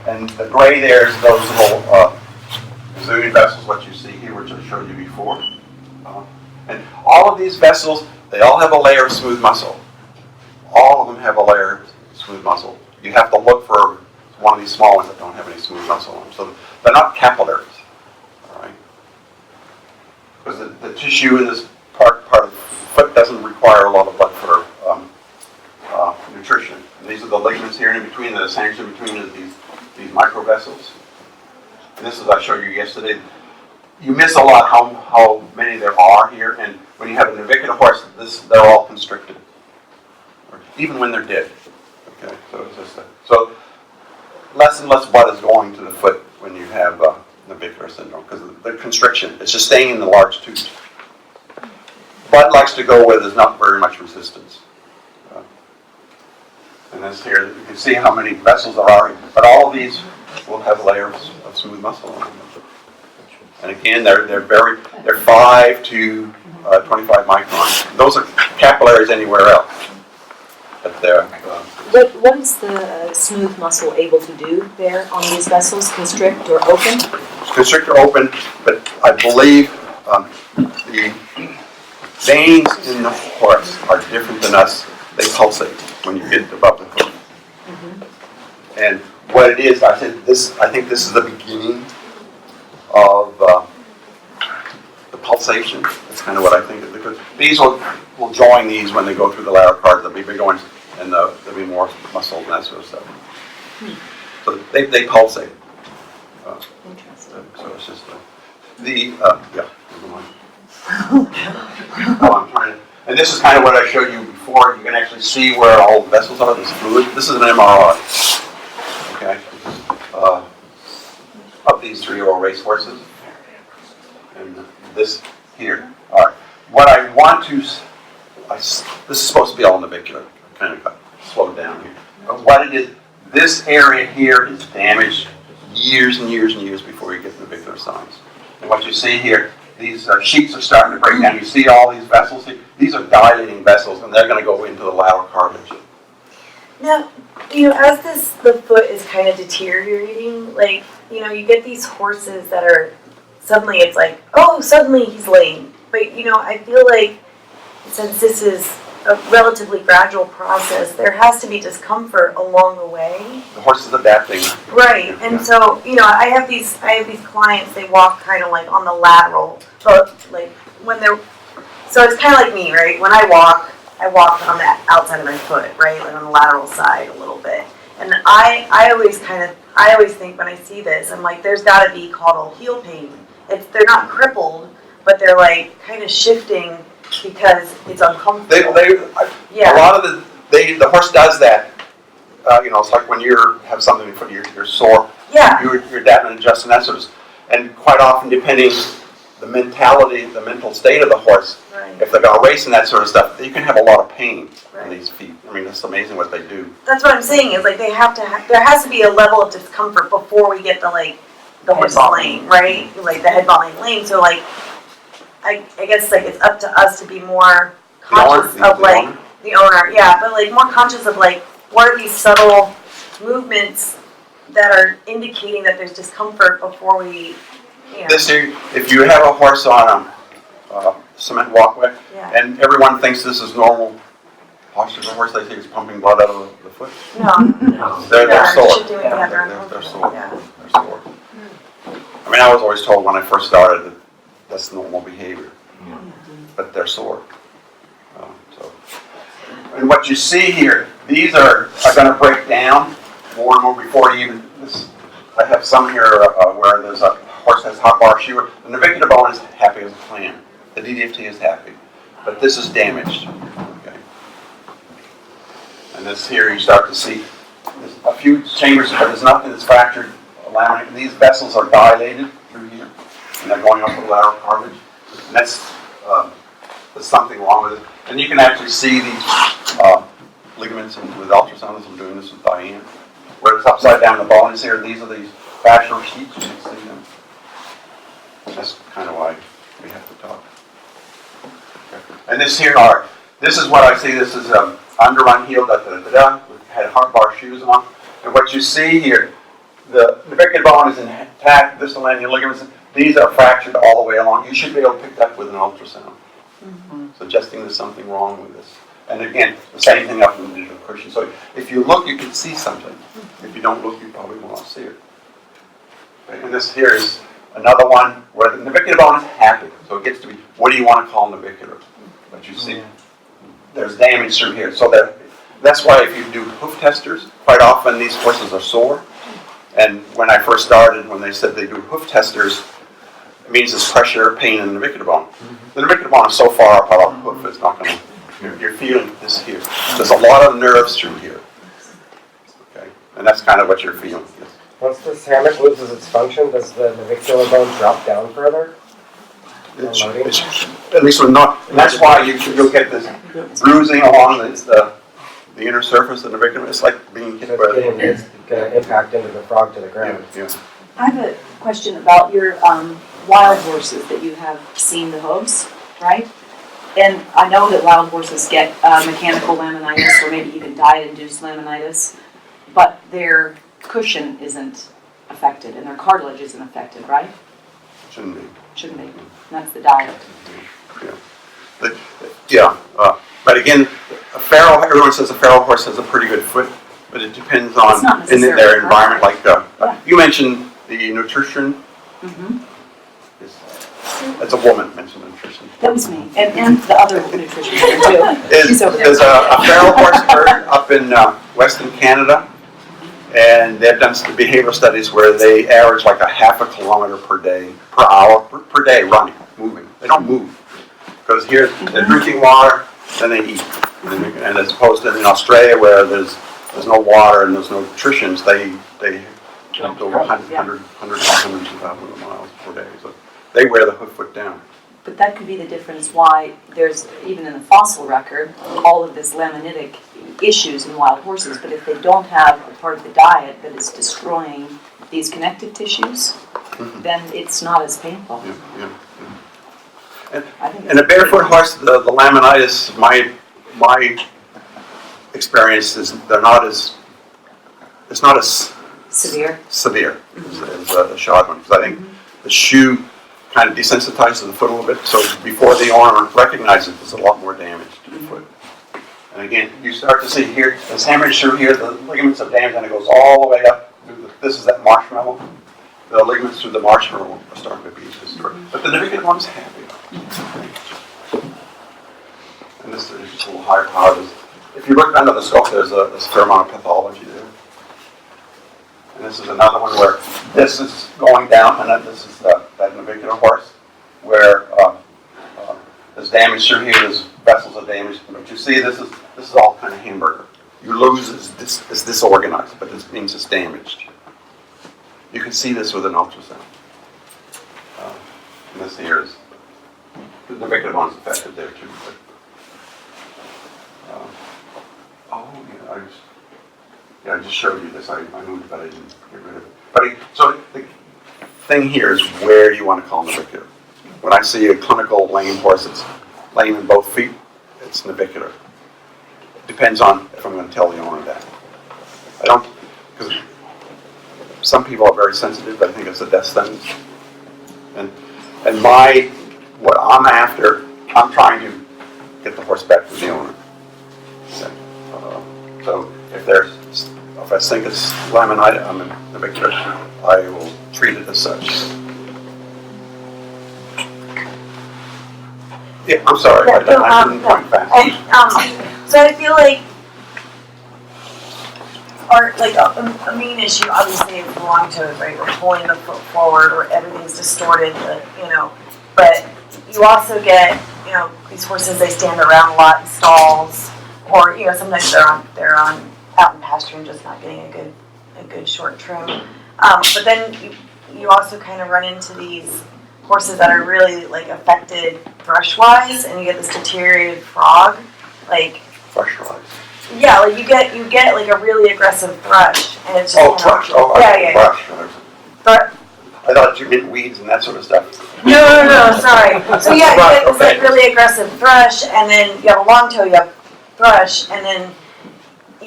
and the gray there is those little Zuni vessels, what you see here, which I showed you before. And all of these vessels, they all have a layer of smooth muscle. All of them have a layer you have to look for one of these small ones that don't have any smooth muscle on them. So they're not capillaries, all right? Because the tissue in this part of the foot doesn't require a lot of blood for nutrition. And these are the ligaments here in between. The sandwich in between is these microvessels. And this is I showed you yesterday. You miss a lot how many there are here, and when you have a navicular horse, they're all constricted, even when they're dead. Okay, so it's just so less and less blood is going to the foot when you have navicular syndrome because of the constriction. It's just staying in the large tubes. Blood likes to go where there's not very much resistance. And this here, you can see how many vessels there are, but all of these will have layers of smooth muscle on them. And again, they're 5 to 25 microns. Those are capillaries anywhere else, but they're. What is the smooth muscle able to do there on these vessels? Constrict or open? Constrict or open, but I believe the veins in the horse are different than us. They pulsate when you get above the foot. Mm-hmm. And what it is, I think this is the beginning of the pulsation. That's kind of what I think. Because these will join these when they go through the lateral cards. They'll be bigger ones, and there'll be more muscle and that sort of stuff. So they pulsate. Interesting. So it's just yeah. I'm trying to, and this is kind of what I showed you before. You can actually see where all the vessels are. This fluid. This is an MRI. Okay. Of these 3-year-old race horses, and this here. All right. What I want to, this is supposed to be all navicular. I kind of got slowed down here. But what it is, this area here is damaged years and years and years before you get navicular signs. And what you see here, these sheets are starting to break down. You see all these vessels here? These are dilating vessels, and they're going to go into the lateral cartilage. Now, as the foot is kind of deteriorating, like, you get these horses that are, suddenly it's like, oh, suddenly he's lame. But, I feel like since this is a relatively gradual process, there has to be discomfort along the way. The horse is adapting. Right, and so, I have these clients, they walk kind of like on the lateral, but like when they're, so it's kind of like me, right? When I walk on the outside of my foot, right? Like on the lateral side a little bit. And I always think when I see this, I'm like, there's got to be caudal heel pain. They're not crippled, but they're like kind of shifting because it's uncomfortable. A lot of the horse does that. It's like when you have something in foot, you're sore. Yeah. You're adapting and adjusting that sort of. And quite often, depending the mental state of the horse, right. If they're going to race and that sort of stuff, you can have a lot of pain in these feet. I mean, it's amazing what they do. That's what I'm saying is like there has to be a level of discomfort before we get the horse lame, right? Like the head bobbing lame. So like I guess like it's up to us to be more conscious of like the owner, yeah, but like more conscious of like what are these subtle movements that are indicating that there's discomfort before we. If you have a horse on a cement walkway, and everyone thinks this is normal posture of a horse, they think it's pumping blood out of the foot. No. They're sore. They're sore. They're sore. I mean, I was always told when I first started that that's normal behavior, but they're sore. And what you see here, these are going to break down more and more before you even. I have some here where there's a horse has hot bar shoe. The navicular bone is happy as a clam. The DDFT is happy, but this is damaged. Okay. And this here you start to see there's a few chambers, but there's nothing that's fractured. These vessels are dilated through here, and they're going up the lateral cartilage. And that's there's something wrong with it. And you can actually see these ligaments with ultrasound. I'm doing this with Diane. Where it's upside down, the bone is here. These are these fascial sheets. You can see them. That's kind of why we have to talk. Okay. And this is what I see. This is underrun heel, had hard bar shoes on. And what you see here, the navicular bone is intact, distal annular ligaments, these are fractured all the way along. You should be able to pick that with an ultrasound, suggesting there's something wrong with this. And again, the same thing up in the digital cushion. So if you look, you can see something. If you don't look, you probably won't see it. Okay, and this here is another one where the navicular bone is happy. So it gets to be, what do you want to call navicular? But you see, there's damage through here. So that's why if you do hoof testers, quite often these horses are sore. And when I first started, when they said they do hoof testers, it means there's pressure, pain in the navicular bone. The navicular bone is so far up out of the hoof, it's not going to, you're feeling this here. There's a lot of nerves through here. Okay, and that's kind of what you're feeling. Once this hammock loses its function, does the navicular bone drop down further? At least we're not, and that's why you'll get this bruising along the inner surface of the navicular. It's like being hit by It's going to impact into the frog to the ground. yeah. I have a question about your wild horses that you have seen the hooves, right? And I know that wild horses get mechanical laminitis or maybe even diet-induced laminitis, but their cushion isn't affected and their cartilage isn't affected, right? Shouldn't be. Shouldn't be. That's the diet. Yeah. But again, everyone says a feral horse has a pretty good foot, but it depends It's not on necessarily their environment. Like Yeah. you mentioned the nutrition. Mm-hmm. It's a woman mentioned nutrition. That was me, and the other nutrition too. She's over there. There's a feral horse herd up in Western Canada, and they've done some behavioral studies where they average like a half a kilometer per hour per day running, moving. They don't move because here they're drinking water, then they eat, and as opposed to in Australia where there's no water and there's no nutrition, they go 100 miles per day. So they wear the hoof foot down. But that could be the difference why there's, even in the fossil record, all of this laminitic issues in wild horses. But if they don't have a part of the diet that is destroying these connective tissues, then it's not as painful. Yeah. I think And a barefoot horse, the laminitis, my experience is it's not as severe as a shod one. Because I think the shoe kind of desensitizes the foot a little bit. So before the owner recognizes it, there's a lot more damage to the foot. And again, you start to see here, there's hemorrhage through here, the ligaments of damage, and it goes all the way up. This is that marshmallow. The ligaments through the marshmallow are starting to be destroyed. But the navicular one's happy. And this is just a little higher power. If you look under the scope, there's a fair amount of pathology there. And this is another one where this is going down, and then this is that navicular horse, where there's damage through here, there's vessels of damage. But you see, this is all kind of hamburger. You lose it's disorganized, but this means it's damaged. You can see this with an ultrasound. And this here is the navicular bone's affected there too. But, I just showed you this. I moved, but I didn't get rid of it. But so the thing here is where do you want to call navicular? When I see a clinical lame horse that's lame in both feet, it's navicular. It depends on if I'm going to tell the owner that. I don't, because some people are very sensitive, but I think it's a death sentence. And what I'm after, I'm trying to get the horse back to the owner. Okay. So if I think it's laminitis, I'm in navicular, I will treat it as such. Yeah, I'm sorry, I didn't point fast. So I feel like, a main issue obviously is the long toes, right? We're pulling the foot forward, or everything's distorted, but you also get, these horses, they stand around a lot in stalls, or, sometimes they're on out in pasture and just not getting a good short trim. But then you also kind of run into these horses that are really affected thrush-wise, and you get this deteriorated frog, Thrush-wise. Yeah, you get a really aggressive thrush, and it's just thrush. Thrush. I thought you meant weeds and that sort of stuff. No, sorry. So yeah, you get this really aggressive thrush, and then you have a long toe, you have thrush, and then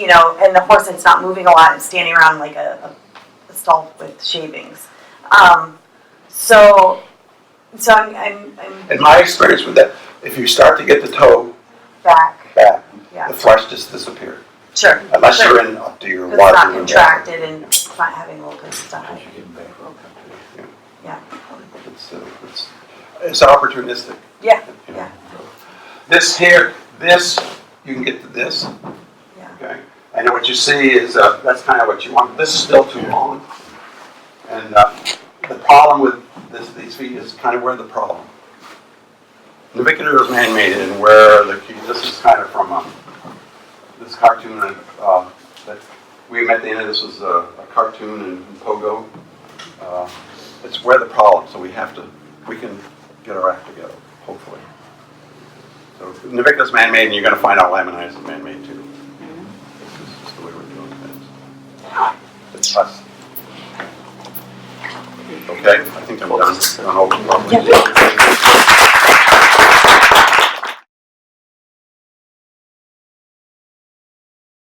and the horse that's not moving a lot and standing around like a stall with shavings. So I'm in my experience with that, if you start to get the toe back, Yeah. The flesh just disappeared. Sure. Unless Sure. you're in up to your It's not larger. contracted and not having locust die. Yeah. It's opportunistic. Yeah, you know. yeah. This here, this, you can get to this. Yeah. Okay. And what you see is, that's kind of what you want. This is still too long. And the problem with these feet is kind of where the problem. Navicular is man-made, and where this is kind of from this cartoon that we met at the end of this was a cartoon in Pogo. It's where the problem, so we can get our act together, hopefully. So Navicular is man-made, and you're going to find out laminitis is man-made too. It's just the way we're doing things. It's us. Okay, I think I'm done.